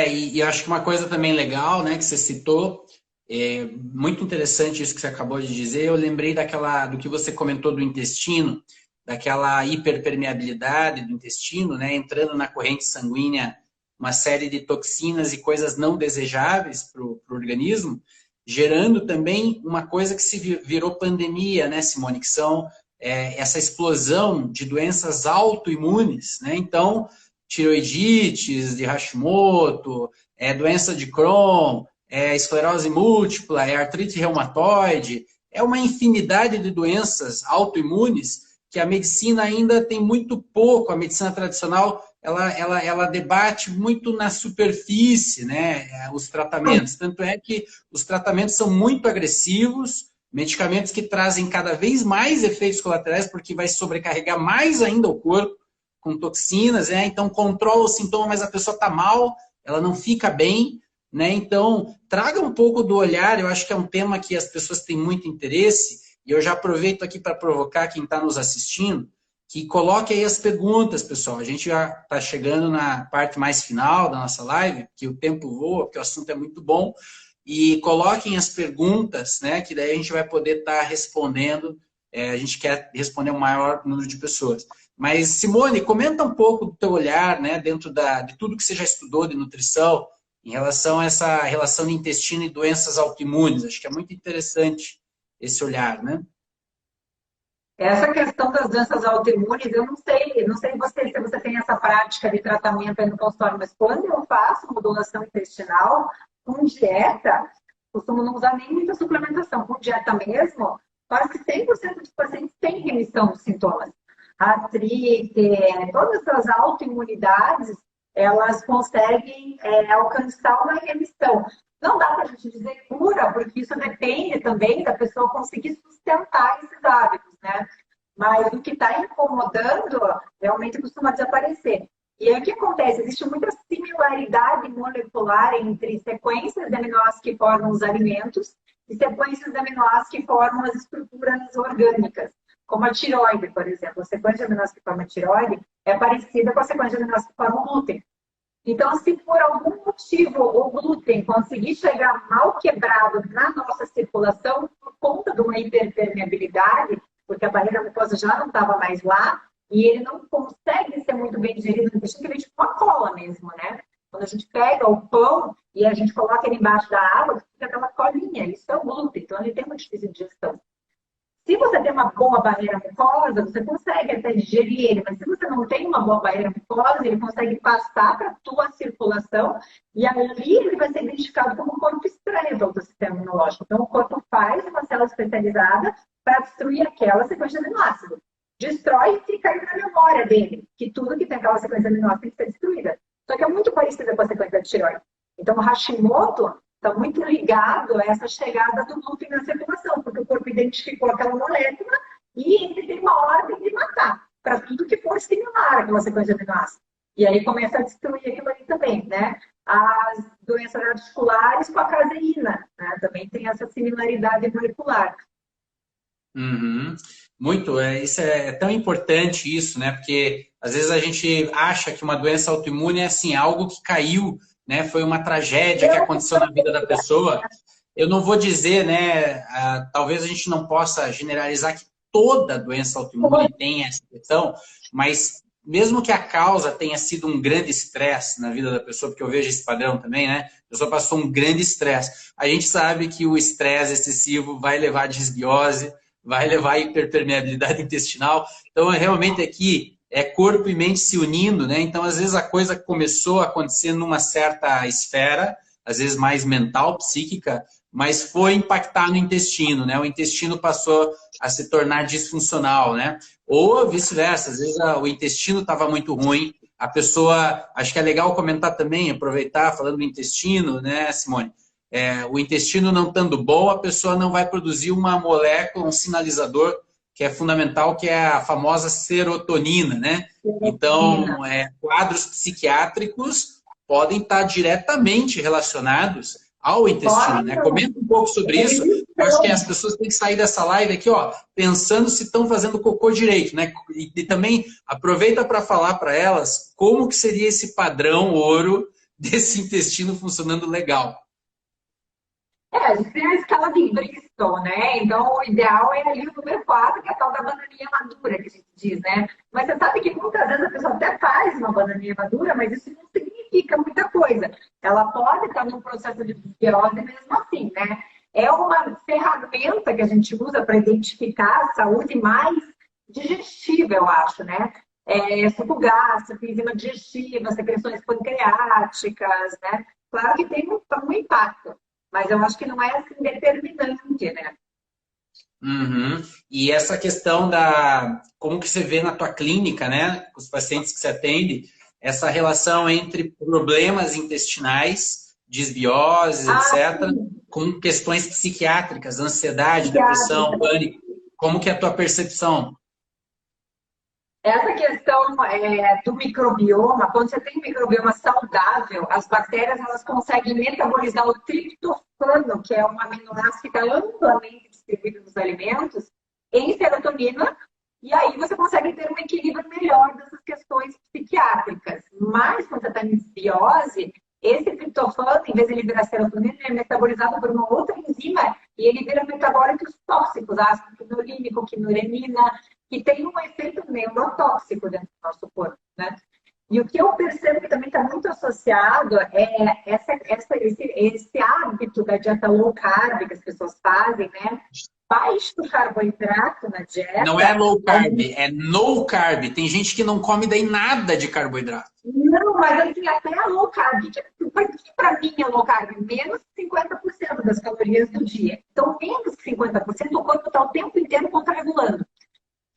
E acho que uma coisa também legal, né, que você citou, muito interessante isso que você acabou de dizer, eu lembrei do que você comentou do intestino, daquela hiperpermeabilidade do intestino, né? Entrando na corrente sanguínea uma série de toxinas e coisas não desejáveis para o organismo, gerando também uma coisa que se virou pandemia, né, Simone? Que são essa explosão de doenças autoimunes, né? Então, tiroidites, de Hashimoto, doença de Crohn, esclerose múltipla, artrite reumatoide, uma infinidade de doenças autoimunes que a medicina ainda tem muito pouco, a medicina tradicional, ela debate muito na superfície, né, os tratamentos. Tanto é que os tratamentos são muito agressivos, medicamentos que trazem cada vez mais efeitos colaterais, porque vai sobrecarregar mais ainda o corpo com toxinas, então controla o sintoma, mas a pessoa está mal, ela não fica bem, né? Então, traga um pouco do olhar, eu acho que é um tema que as pessoas têm muito interesse, e eu já aproveito aqui para provocar quem está nos assistindo, que coloque aí as perguntas, pessoal. A gente já está chegando na parte mais final da nossa live, que o tempo voa, porque o assunto é muito bom, e coloquem as perguntas, né, que daí a gente vai poder estar respondendo, a gente quer responder um maior número de pessoas. Mas, Simone, comenta um pouco do teu olhar, né, dentro de tudo que você já estudou de nutrição, em relação a essa relação de intestino e doenças autoimunes. Acho que é muito interessante esse olhar, né? Essa questão das doenças autoimunes, eu não sei você, se você tem essa prática de tratamento aí no consultório, mas quando eu faço modulação intestinal, com dieta, costumo não usar nem muita suplementação, com dieta mesmo, quase 100% dos pacientes têm remissão dos sintomas. Artrite, todas as autoimunidades, elas conseguem alcançar uma remissão. Não dá para a gente dizer cura, porque isso depende também da pessoa conseguir sustentar esses hábitos, né? Mas o que está incomodando realmente costuma desaparecer. E aí o que acontece? Existe muita similaridade molecular entre sequências de aminoácidos que formam os alimentos e sequências de aminoácidos que formam as estruturas orgânicas, como a tireoide, por exemplo. A sequência de aminoácidos que forma a tireoide é parecida com a sequência de aminoácidos que formam o glúten. Então, se por algum motivo o glúten conseguir chegar mal quebrado na nossa circulação, por conta de uma hiperpermeabilidade, porque a barreira mucosa já não estava mais lá, e ele não consegue ser muito bem digerido no intestino, que ele é tipo uma cola mesmo, né? Quando a gente pega o pão e a gente coloca ele embaixo da água, fica aquela colinha, isso é o glúten, então ele tem uma difícil digestão. Se você tem uma boa barreira mucosa, você consegue até digerir ele, mas se você não tem uma boa barreira mucosa, ele consegue passar para a tua circulação e ali ele vai ser identificado como um corpo estranho do sistema imunológico. Então, o corpo faz uma célula especializada para destruir aquela sequência de aminoácidos. Destrói e fica aí na memória dele, que tudo que tem aquela sequência de aminoácidos tem que ser destruída. Só que é muito parecida com a sequência de tireoide. Então, o Hashimoto está muito ligado a essa chegada do glúten na circulação, porque o corpo identificou aquela molécula e ele tem uma ordem de matar para tudo que for similar àquela sequência de aminoácidos. E aí começa a destruir aquilo ali também, né? As doenças articulares com a caseína, né? Também tem essa similaridade molecular. Uhum. Muito, isso é tão importante isso, né? Porque às vezes a gente acha que uma doença autoimune é assim, algo que caiu, né? Foi uma tragédia que aconteceu na vida da pessoa. Eu não vou dizer, né? Talvez a gente não possa generalizar que toda doença autoimune tenha essa questão, mas mesmo que a causa tenha sido um grande estresse na vida da pessoa, porque eu vejo esse padrão também, né? A pessoa passou um grande estresse. A gente sabe que o estresse excessivo vai levar a disbiose, vai levar a hiperpermeabilidade intestinal. Então, realmente aqui é corpo e mente se unindo, né? Então, às vezes a coisa começou a acontecer numa certa esfera, às vezes mais mental, psíquica, mas foi impactar no intestino, né? O intestino passou a se tornar disfuncional, né? Ou vice-versa, às vezes o intestino estava muito ruim, a pessoa, acho que é legal comentar também, aproveitar, falando do intestino, né, Simone? O intestino não estando bom, a pessoa não vai produzir uma molécula, um sinalizador que é fundamental, que é a famosa serotonina, né? Então, quadros psiquiátricos podem estar diretamente relacionados ao intestino, né? Comenta um pouco sobre isso. Eu acho que as pessoas têm que sair dessa live aqui, ó, pensando se estão fazendo cocô direito, né? E também aproveita para falar para elas como que seria esse padrão ouro desse intestino funcionando legal. A gente tem a escala de Bristol, né? Então, o ideal é ali o número 4, que é a tal da bananinha madura, que a gente diz, né? Mas você sabe que muitas vezes a pessoa até faz uma bananinha madura, mas isso não significa muita coisa. Ela pode estar num processo de desbiose mesmo assim, né? É uma ferramenta que a gente usa para identificar a saúde mais digestiva, eu acho, né? Suco gástrico, enzima digestiva, secreções pancreáticas, né? Claro que tem um impacto. Mas eu acho que não é assim determinante, né? Uhum. E essa questão como que você vê na tua clínica, né, com os pacientes que você atende, essa relação entre problemas intestinais, desbioses, etc., Sim. com questões psiquiátricas, ansiedade, depressão, Psiquiátrica. pânico. Como que é a tua percepção? Essa questão do microbioma, quando você tem um microbioma saudável, as bactérias elas conseguem metabolizar o triptofano, que é um aminoácido que está amplamente distribuído nos alimentos, em serotonina, e aí você consegue ter um equilíbrio melhor dessas questões psiquiátricas. Mas quando você está em desbiose, esse triptofano, em vez de ele virar serotonina, ele é metabolizado por uma outra enzima e ele vira metabólitos tóxicos, ácido quinolínico, quinurenina, que tem um efeito neurotóxico dentro do nosso corpo, né? E o que eu percebo que também está muito associado é esse hábito da dieta low carb que as pessoas fazem, né? Baixo carboidrato na dieta. Não é low carb, é no carb. Tem gente que não come daí nada de carboidrato. Não, mas assim, até a low carb. O que para mim é low carb? Menos de 50% das calorias do dia. Então, menos de 50%, o corpo está o tempo inteiro contra-regulando.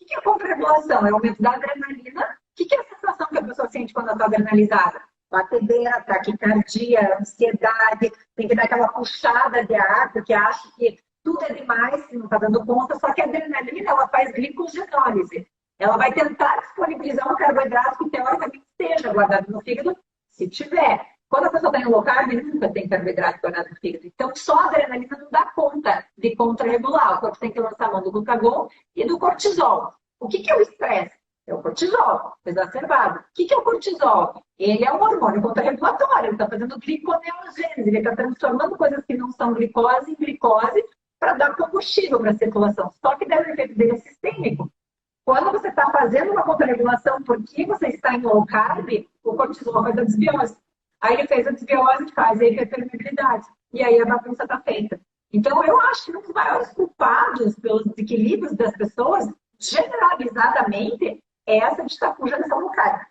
O que é contra-regulação? É o aumento da adrenalina. O que é a sensação que a pessoa sente quando ela está adrenalizada? Batedeira, taquicardia, ansiedade, tem que dar aquela puxada de ar, porque acha que tudo é demais, se não está dando conta, só que a adrenalina ela faz glicogenólise. Ela vai tentar disponibilizar um carboidrato que teoricamente esteja guardado no fígado, se tiver. Quando a pessoa está em low carb, nunca tem carboidrato guardado no fígado. Então, só a adrenalina não dá conta de contra-regular. O corpo tem que lançar a mão do glucagon e do cortisol. O que é o estresse? É o cortisol, exacerbado. O que é o cortisol? Ele é um hormônio contra-regulatório. Ele está fazendo gliconeogênese. Ele está transformando coisas que não são glicose em glicose para dar combustível para a circulação. Só que deve o efeito dele é sistêmico. Quando você está fazendo uma contra-regulação porque você está em low carb, o cortisol faz a desbiose. Aí ele fez a desbiose, faz a hiperpermeabilidade. E aí a bagunça está feita. Então, eu acho que um dos maiores culpados pelos desequilíbrios das pessoas, generalizadamente, é essa de estar com geração low carb.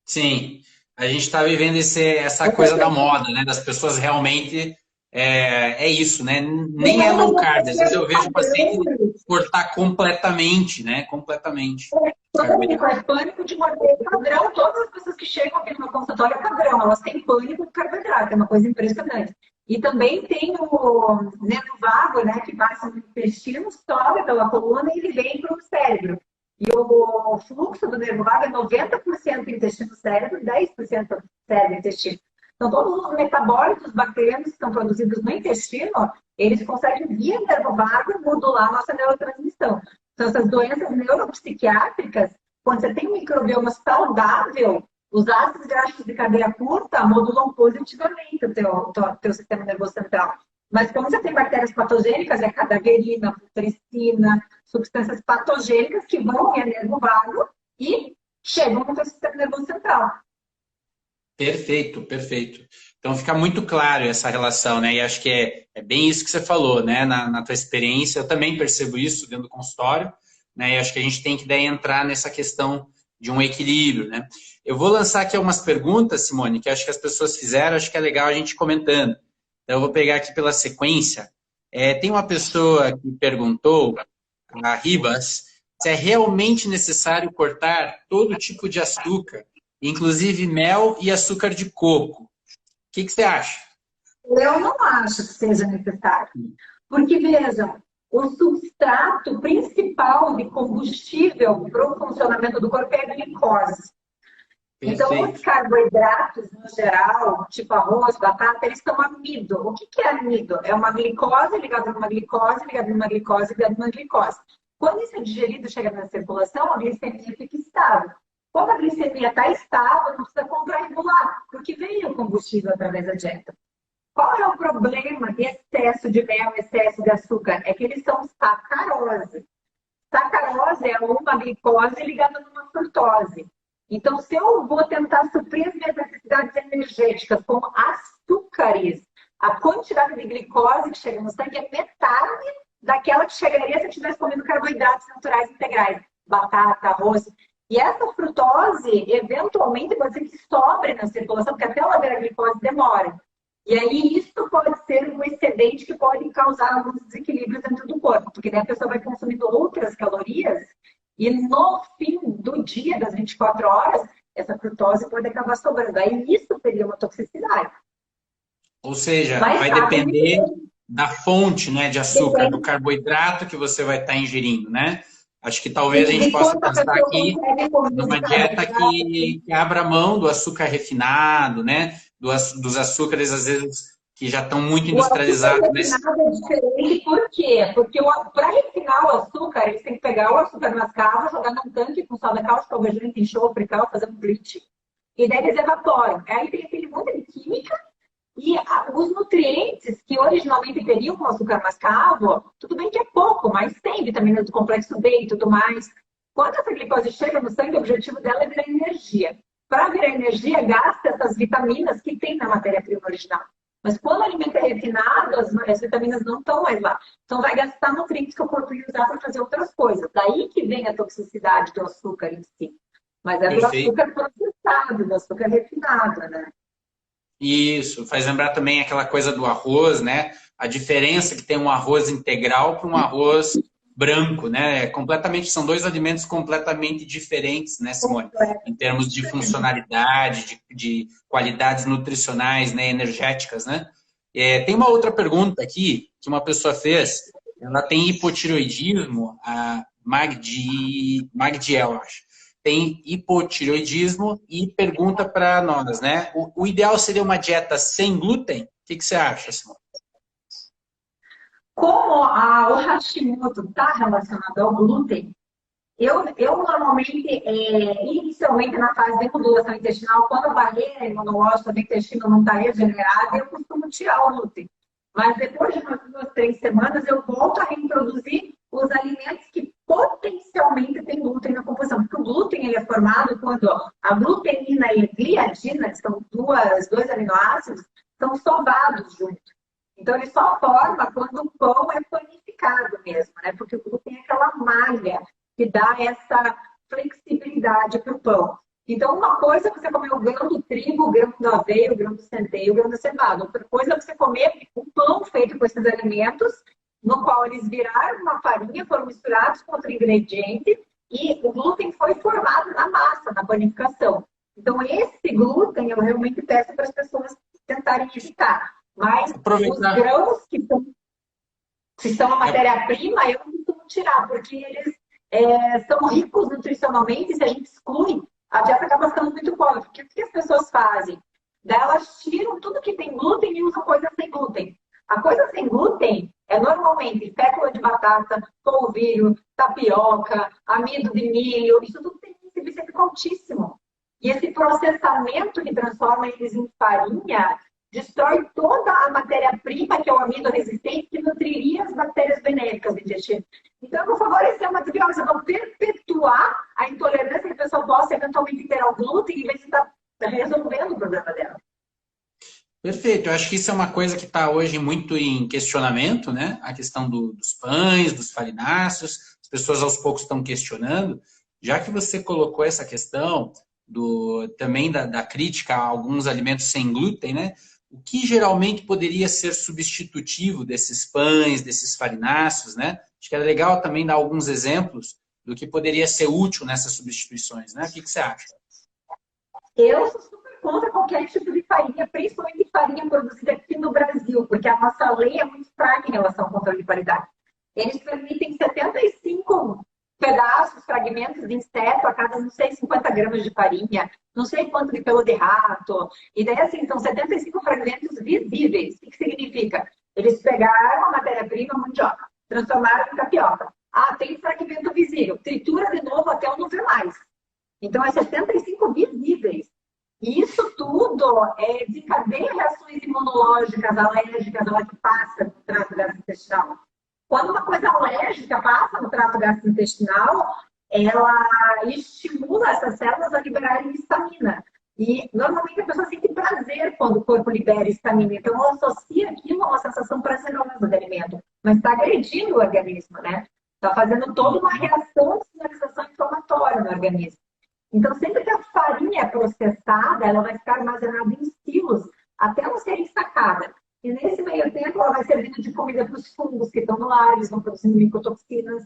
Sim, a gente está vivendo essa coisa da moda, né? Das pessoas realmente isso, né? Nem é low carb. Às vezes eu vejo o paciente cortar completamente, né? Completamente. É pânico de morder padrão. Todas as pessoas que chegam aqui no meu consultório é padrão. Elas têm pânico de carboidrato, é uma coisa impressionante. E também tem o nervo vago, né? Que passa no intestino, sobe pela coluna e ele vem para o cérebro. E o fluxo do nervo vago é 90% intestino-cérebro e 10% cérebro-intestino. Então, todos os metabólitos bacterianos que estão produzidos no intestino, eles conseguem, via nervo vago, modular a nossa neurotransmissão. Então, essas doenças neuropsiquiátricas, quando você tem um microbioma saudável, os ácidos graxos de cadeia curta modulam positivamente o teu sistema nervoso central. Mas quando você tem bactérias patogênicas, é cadaverina, putrescina, substâncias patogênicas que vão via nervo vago e chegam no teu sistema nervoso central. Perfeito, perfeito. Então fica muito claro essa relação, né? E acho que é bem isso que você falou, né? Na tua experiência, eu também percebo isso dentro do consultório, né? E acho que a gente tem que daí entrar nessa questão de um equilíbrio, né? Eu vou lançar aqui algumas perguntas, Simone, que acho que as pessoas fizeram, acho que é legal a gente comentando. Então eu vou pegar aqui pela sequência. Tem uma pessoa que perguntou, a Ribas, se é realmente necessário cortar todo tipo de açúcar, inclusive mel e açúcar de coco. O que você acha? Eu não acho que seja necessário. Porque, vejam, o substrato principal de combustível para o funcionamento do corpo é a glicose. Perfeito. Então, os carboidratos, no geral, tipo arroz, batata, eles são amido. O que é amido? É uma glicose ligada numa glicose, ligada numa glicose, ligada numa glicose. Quando isso é digerido, chega na circulação, a glicemia fica estável. Quando a glicemia está estável, não precisa contrarregular, porque veio o combustível através da dieta. Qual é o problema de excesso de mel, excesso de açúcar? É que eles são sacarose. Sacarose é uma glicose ligada numa frutose. Então, se eu vou tentar suprir as minhas necessidades energéticas com açúcares, a quantidade de glicose que chega no sangue é metade daquela que chegaria se eu tivesse comido carboidratos naturais integrais, batata, arroz. E essa frutose, eventualmente, pode ser que sobre na circulação, porque até ela ver a glicose demora. E aí, isso pode ser um excedente que pode causar alguns desequilíbrios dentro do corpo, porque daí a pessoa vai consumindo outras calorias e no fim do dia, das 24 horas, essa frutose pode acabar sobrando. Aí isso teria uma toxicidade. Ou seja, vai depender da fonte, né, de açúcar, do carboidrato que você vai estar ingerindo, né? Acho que talvez a gente possa pensar aqui numa dieta que abra mão do açúcar refinado, né? Dos açúcares, às vezes, que já estão muito industrializados. O açúcar refinado é diferente, por quê? Porque para refinar o açúcar, eles têm que pegar o açúcar mascavo, jogar num tanque com soda cáustica, carboidrato, enxofre, cal, fazer um bleach. E daí eles evaporam. Aí tem aquele monte de química e os nutrientes que originalmente teriam com açúcar mascavo, tudo bem que é pouco, mas tem vitaminas do complexo B e tudo mais. Quando essa glicose chega no sangue, o objetivo dela é virar energia. Para virar energia, gasta essas vitaminas que tem na matéria-prima original. Mas quando o alimento é refinado, as vitaminas não estão mais lá. Então vai gastar nutrientes que o corpo ia usar para fazer outras coisas. Daí que vem a toxicidade do açúcar em si. Mas é do açúcar processado, do açúcar refinado, né? Isso, faz lembrar também aquela coisa do arroz, né? A diferença que tem um arroz integral para um arroz branco, né? São dois alimentos completamente diferentes, né, Simone? Em termos de funcionalidade, de qualidades nutricionais, né, energéticas, né? Tem uma outra pergunta aqui que uma pessoa fez. Ela tem hipotireoidismo, a Magdiel, acho. Tem hipotireoidismo e pergunta para nós, né? O ideal seria uma dieta sem glúten? O que você acha, Simone? Como o Hashimoto está relacionado ao glúten, eu normalmente, inicialmente na fase de modulação intestinal, quando a barreira imunológica do intestino não está regenerada, eu costumo tirar o glúten. Mas depois de umas 2, 3 semanas, eu volto a reintroduzir os alimentos que potencialmente têm glúten na composição. Porque o glúten ele é formado quando a glutenina e a gliadina, que são dois aminoácidos, são sovados juntos. Então, ele só forma quando o pão é panificado mesmo, né? Porque o glúten é aquela malha que dá essa flexibilidade para o pão. Então, uma coisa é você comer o grão do trigo, o grão do aveia, o grão do centeio, o grão da cevada. Outra coisa é você comer o pão feito com esses alimentos, no qual eles viraram uma farinha, foram misturados com outro ingrediente e o glúten foi formado na massa, na panificação. Então, esse glúten eu realmente peço para as pessoas tentarem evitar. Mas os grãos que são a matéria-prima, eu não costumo tirar, porque eles são ricos nutricionalmente e se a gente exclui, a dieta acaba ficando muito pobre. Porque o que as pessoas fazem? Daí elas tiram tudo que tem glúten e usam coisas sem glúten. A coisa sem glúten é normalmente fécula de batata, polvilho, tapioca, amido de milho. Isso tudo tem índice glicêmico altíssimo. E esse processamento que transforma eles em farinha destrói toda a matéria-prima, que é o amido resistente, que nutriria as bactérias benéficas do intestino. Então, eu vou favorecer uma desbiose, eu vou perpetuar a intolerância que a pessoa possa eventualmente ter ao glúten, em vez de estar resolvendo o problema dela. Perfeito. Eu acho que isso é uma coisa que está hoje muito em questionamento, né? A questão dos pães, dos farináceos. As pessoas aos poucos estão questionando. Já que você colocou essa questão também da crítica a alguns alimentos sem glúten, né? O que geralmente poderia ser substitutivo desses pães, desses farináceos, né? Acho que era legal também dar alguns exemplos do que poderia ser útil nessas substituições, né? O que você acha? Eu sou super contra qualquer tipo de farinha, principalmente farinha produzida aqui no Brasil, porque a nossa lei é muito fraca em relação ao controle de qualidade. Eles permitem 75 pedaços, fragmentos de inseto a cada, não sei, 50 gramas de farinha, não sei quanto de pelo de rato. E daí, assim, são 75 fragmentos visíveis. O que significa? Eles pegaram a matéria-prima, mandioca, transformaram em tapioca. Ah, tem fragmento visível. Tritura de novo até eu não ver mais. Então, é 65 visíveis. E isso tudo desencadeia reações imunológicas, alérgicas, ela que passa no trato gastrointestinal. Quando uma coisa alérgica passa no trato gastrointestinal, ela estimula essas células a liberarem histamina. E normalmente a pessoa sente prazer quando o corpo libera histamina. Então ela associa aquilo a uma sensação prazerosa do alimento. Mas está agredindo o organismo, né? Está fazendo toda uma reação de sinalização inflamatória no organismo. Então, sempre que a farinha é processada, ela vai ficar armazenada em silos até ela ser ensacada. E nesse meio tempo, ela vai servindo de comida para os fungos que estão no ar, eles vão produzindo micotoxinas.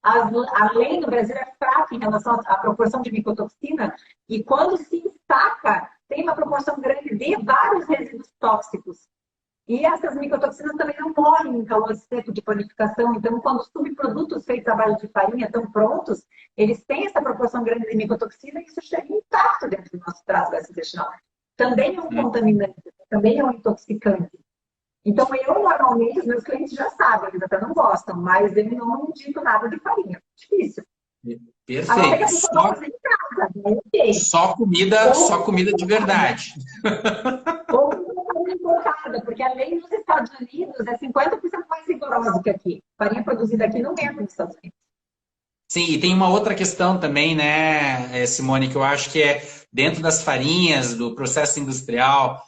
A lei no Brasil é fraca em relação à proporção de micotoxina, e quando se ensaca, tem uma proporção grande de vários resíduos tóxicos. E essas micotoxinas também não morrem em calor seco de panificação. Então, quando os subprodutos feitos à base de farinha estão prontos, eles têm essa proporção grande de micotoxina e isso chega intacto dentro do nosso trato gastrointestinal. Também é um contaminante, também é um intoxicante. Então, eu normalmente, os meus clientes já sabem, eles até não gostam, mas eu não indico nada de farinha. Difícil. Perfeito. Só comida de verdade. Ou farinha importada, porque a lei nos Estados Unidos é 50% mais rigorosa que aqui. Farinha produzida aqui não entra nos Estados Unidos. Sim, e tem uma outra questão também, né, Simone, que eu acho que é dentro das farinhas, do processo industrial,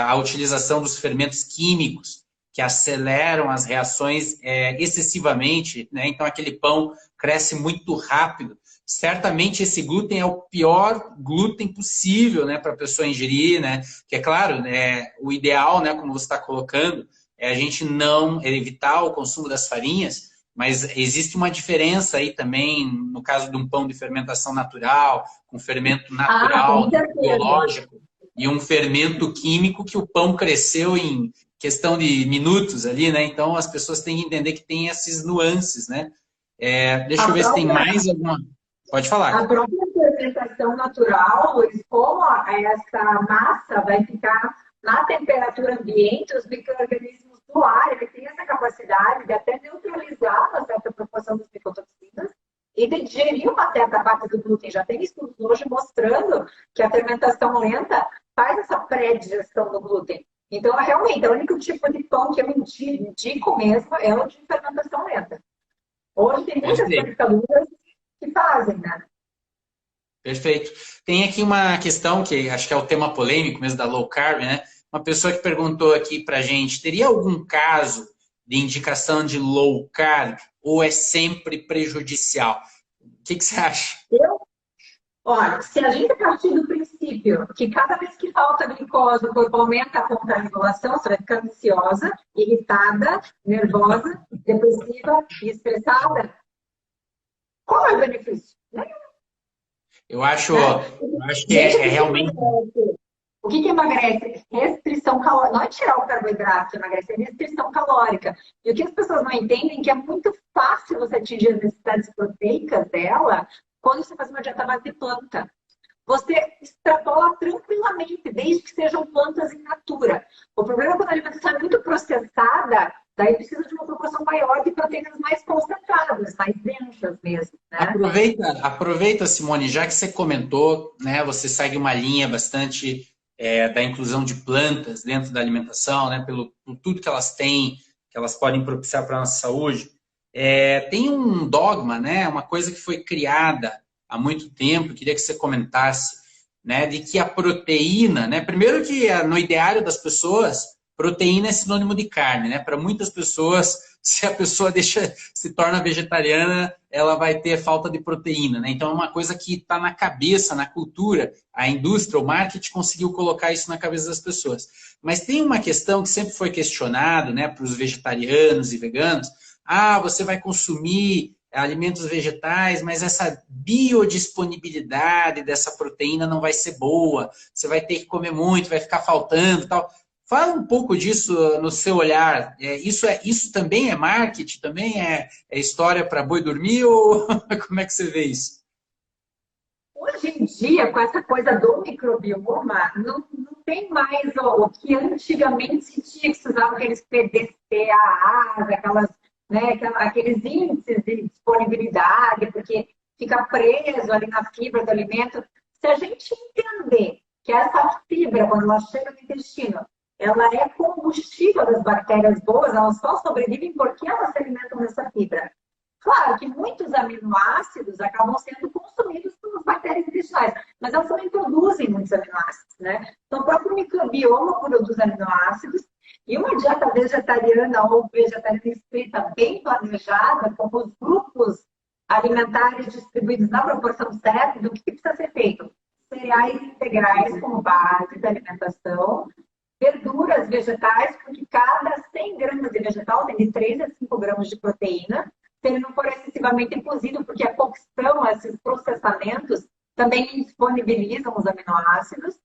a utilização dos fermentos químicos que aceleram as reações excessivamente, né? Então aquele pão cresce muito rápido. Certamente esse glúten é o pior glúten possível, né, para a pessoa ingerir, né? Que é claro, né, o ideal, né, como você está colocando, é a gente não evitar o consumo das farinhas, mas existe uma diferença aí também no caso de um pão de fermentação natural, com fermento natural, biológico, e um fermento químico que o pão cresceu em questão de minutos ali, né? Então as pessoas têm que entender que tem esses nuances, né? Deixa eu ver se tem mais alguma. Pode falar. A própria fermentação natural, como essa massa vai ficar na temperatura ambiente, os micro-organismos do ar, ele tem essa capacidade de até neutralizar uma certa proporção das micotoxinas e de digerir uma certa parte do glúten. Já tem estudos hoje mostrando que a fermentação lenta faz essa pré-digestão do glúten. Então, realmente, o único tipo de pão que eu indico mesmo é o de fermentação lenta. Hoje tem muitas panificadoras que fazem, né? Perfeito. Tem aqui uma questão que acho que é o tema polêmico mesmo da low carb, né? Uma pessoa que perguntou aqui pra gente, teria algum caso de indicação de low carb ou é sempre prejudicial? O que você acha? Olha, se a gente partir do princípio que cada vez que falta glicose, o corpo aumenta a contra-regulação, você vai ficar ansiosa, irritada, nervosa, depressiva e estressada, qual é o benefício? Eu acho que é realmente... O que emagrece? Restrição calórica. Não é tirar o carboidrato que emagrece, é restrição calórica. E o que as pessoas não entendem é que é muito fácil você atingir as necessidades proteicas dela quando você faz uma dieta à base de planta. Você extrapola tranquilamente, desde que sejam plantas in natura. O problema é quando a alimentação é muito processada, daí precisa de uma proporção maior de proteínas mais concentradas, mais densas mesmo. Né? Aproveita, Simone, já que você comentou, né, você segue uma linha bastante da inclusão de plantas dentro da alimentação, né, por tudo que elas têm, que elas podem propiciar para a nossa saúde. Tem um dogma, né, uma coisa que foi criada há muito tempo, queria que você comentasse, né, de que a proteína, né, primeiro que no ideário das pessoas, proteína é sinônimo de carne, né? Para muitas pessoas, se a pessoa se torna vegetariana, ela vai ter falta de proteína, né? Então é uma coisa que está na cabeça, na cultura. A indústria, o marketing conseguiu colocar isso na cabeça das pessoas. Mas tem uma questão que sempre foi questionado, né, para os vegetarianos e veganos. Você vai consumir alimentos vegetais, mas essa biodisponibilidade dessa proteína não vai ser boa. Você vai ter que comer muito, vai ficar faltando e tal. Fala um pouco disso no seu olhar. Isso também é marketing? Também é história para boi dormir? Ou como é que você vê isso? Hoje em dia, com essa coisa do microbioma, não tem mais o que antigamente se tinha, que se usava aqueles PDCAAs, aqueles índices de disponibilidade, porque fica preso ali na fibra do alimento. Se a gente entender que essa fibra, quando ela chega no intestino, ela é combustível das bactérias boas, elas só sobrevivem porque elas se alimentam dessa fibra. Claro que muitos aminoácidos acabam sendo consumidos pelas bactérias intestinais, mas elas também produzem muitos aminoácidos, né? Então, o próprio microbioma produz aminoácidos e uma dieta vegetariana ou vegetariana estrita bem planejada, com os grupos alimentares distribuídos na proporção certa, do que precisa ser feito? Cereais integrais como base da alimentação, verduras, vegetais, porque cada 100 gramas de vegetal tem de 3 a 5 gramas de proteína, se ele não for excessivamente cozido, porque a cocção, esses processamentos, também disponibilizam os aminoácidos,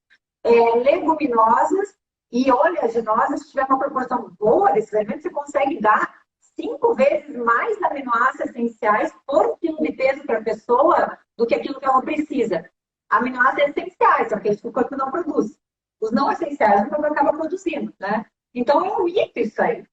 leguminosas e oleaginosas, se tiver uma proporção boa desses alimentos, você consegue dar 5 vezes mais aminoácidos essenciais por quilo de peso para a pessoa do que aquilo que ela precisa. Aminoácidos essenciais, são aqueles que o corpo não produz. Os não essenciais o corpo acaba produzindo, né? Então, é um mito isso aí.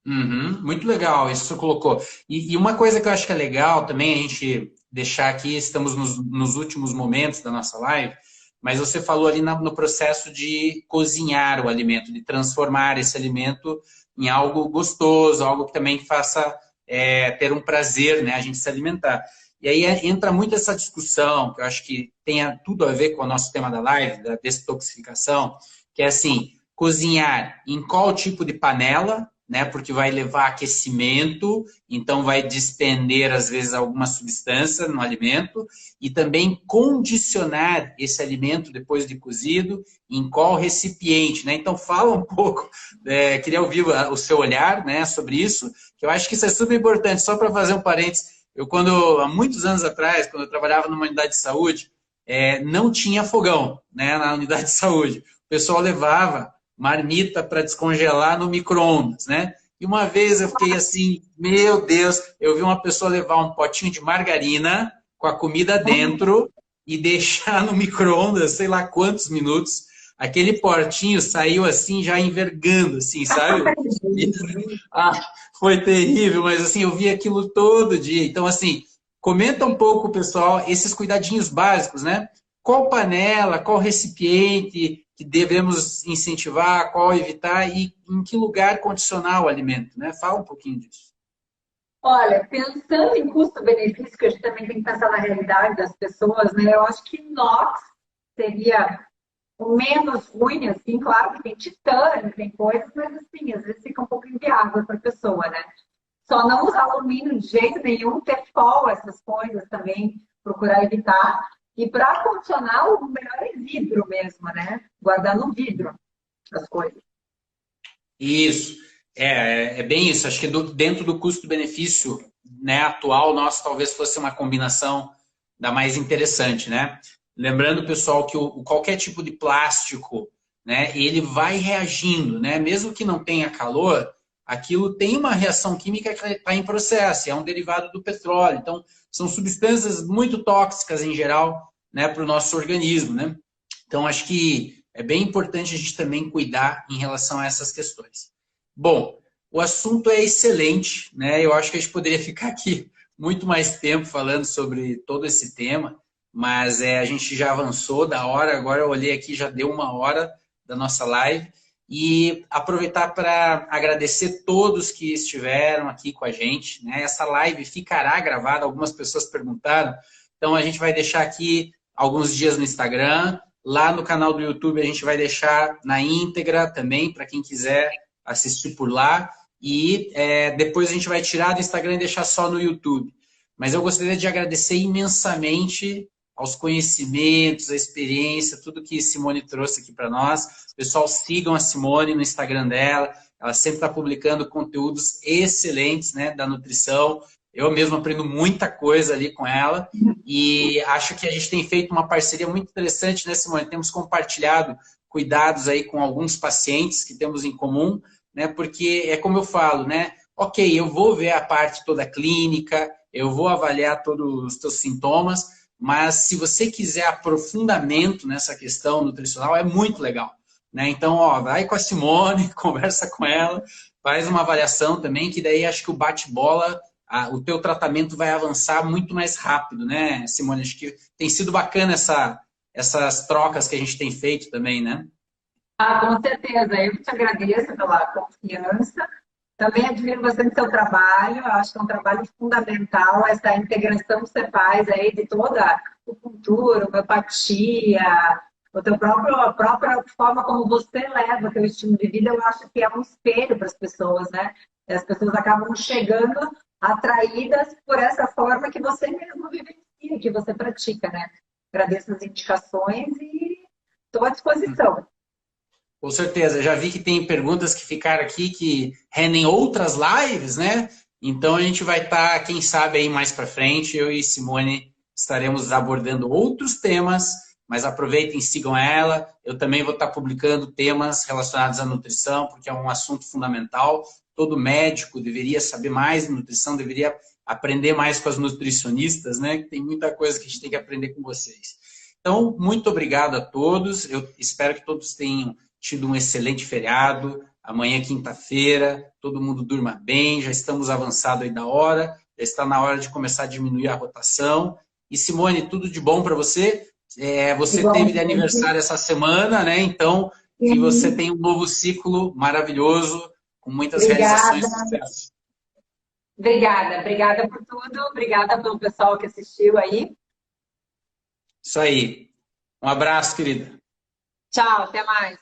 Uhum, muito legal, isso que você colocou. E uma coisa que eu acho que é legal também a gente deixar aqui, estamos nos últimos momentos da nossa live, mas você falou ali no processo de cozinhar o alimento, de transformar esse alimento em algo gostoso, algo que também faça ter um prazer, né, a gente se alimentar. E aí entra muito essa discussão, que eu acho que tem tudo a ver com o nosso tema da live, da detoxificação, que é assim, cozinhar em qual tipo de panela, né? Porque vai levar aquecimento, então vai despender, às vezes, alguma substância no alimento, e também condicionar esse alimento depois de cozido em qual recipiente, né? Então, fala um pouco, queria ouvir o seu olhar, né, sobre isso, que eu acho que isso é super importante. Só para fazer um parênteses, há muitos anos atrás, quando eu trabalhava numa unidade de saúde, não tinha fogão, né, na unidade de saúde. O pessoal levava marmita para descongelar no micro-ondas, né? E uma vez eu fiquei assim, meu Deus, eu vi uma pessoa levar um potinho de margarina com a comida dentro e deixar no micro-ondas, sei lá quantos minutos. Aquele potinho saiu assim, já envergando, assim, sabe? E, foi terrível, mas assim, eu vi aquilo todo dia. Então, assim, comenta um pouco, pessoal, esses cuidadinhos básicos, né? Qual panela, qual recipiente que devemos incentivar, qual evitar e em que lugar condicionar o alimento, né? Fala um pouquinho disso. Olha, pensando em custo-benefício, que a gente também tem que pensar na realidade das pessoas, né? Eu acho que inox seria o menos ruim, assim, claro que tem titânio, tem coisas, mas assim, às vezes fica um pouco inviável para a pessoa, né? Só não usar alumínio de jeito nenhum, tefal, essas coisas também, procurar evitar. E para condicionar, o melhor é vidro mesmo, né? Guardar no vidro as coisas. Isso. É bem isso. Acho que dentro do custo-benefício, né, atual, nosso talvez fosse uma combinação da mais interessante, né? Lembrando, pessoal, que qualquer tipo de plástico, né, ele vai reagindo, né? Mesmo que não tenha calor, aquilo tem uma reação química que está em processo, é um derivado do petróleo. Então, são substâncias muito tóxicas em geral, né, para o nosso organismo, né? Então, acho que é bem importante a gente também cuidar em relação a essas questões. Bom, o assunto é excelente, né? Eu acho que a gente poderia ficar aqui muito mais tempo falando sobre todo esse tema, mas a gente já avançou da hora, agora eu olhei aqui, já deu 1 hora da nossa live, e aproveitar para agradecer todos que estiveram aqui com a gente, né? Essa live ficará gravada, algumas pessoas perguntaram, então a gente vai deixar aqui alguns dias no Instagram, lá no canal do YouTube a gente vai deixar na íntegra também, para quem quiser assistir por lá, e depois a gente vai tirar do Instagram e deixar só no YouTube. Mas eu gostaria de agradecer imensamente aos conhecimentos, à experiência, tudo que Simone trouxe aqui para nós. Pessoal, sigam a Simone no Instagram dela, ela sempre está publicando conteúdos excelentes, né, da nutrição. Eu mesmo aprendo muita coisa ali com ela e acho que a gente tem feito uma parceria muito interessante, né, Simone? Temos compartilhado cuidados aí com alguns pacientes que temos em comum, né? Porque é como eu falo, né? Ok, eu vou ver a parte toda clínica, eu vou avaliar todos os teus sintomas, mas se você quiser aprofundamento nessa questão nutricional, é muito legal, né? Então, ó, vai com a Simone, conversa com ela, faz uma avaliação também, que daí acho que o bate-bola, o teu tratamento vai avançar muito mais rápido, né, Simone? Acho que tem sido bacana essas trocas que a gente tem feito também, né? Ah, com certeza. Eu que te agradeço pela confiança. Também admiro bastante seu trabalho. Eu acho que é um trabalho fundamental essa integração que você faz aí de toda a cultura, homeopatia, a própria forma como você leva o seu estilo de vida. Eu acho que é um espelho para as pessoas, né? E as pessoas acabam chegando atraídas por essa forma que você mesmo vivencia, que você pratica, né? Agradeço as indicações e estou à disposição. Com certeza, já vi que tem perguntas que ficaram aqui que rendem outras lives, né? Então a gente vai estar, quem sabe, aí mais para frente, eu e Simone estaremos abordando outros temas, mas aproveitem e sigam ela. Eu também vou estar publicando temas relacionados à nutrição, porque é um assunto fundamental. Todo médico deveria saber mais de nutrição, deveria aprender mais com as nutricionistas, né? Tem muita coisa que a gente tem que aprender com vocês. Então, muito obrigado a todos. Eu espero que todos tenham tido um excelente feriado. Amanhã, quinta-feira, todo mundo durma bem. Já estamos avançados aí da hora. Já está na hora de começar a diminuir a rotação. E, Simone, tudo de bom para você. Você teve de aniversário essa semana, né? Então, que você tenha um novo ciclo maravilhoso, com muitas realizações e sucesso. Obrigada por tudo. Obrigada pelo pessoal que assistiu aí. Isso aí. Um abraço, querida. Tchau, até mais.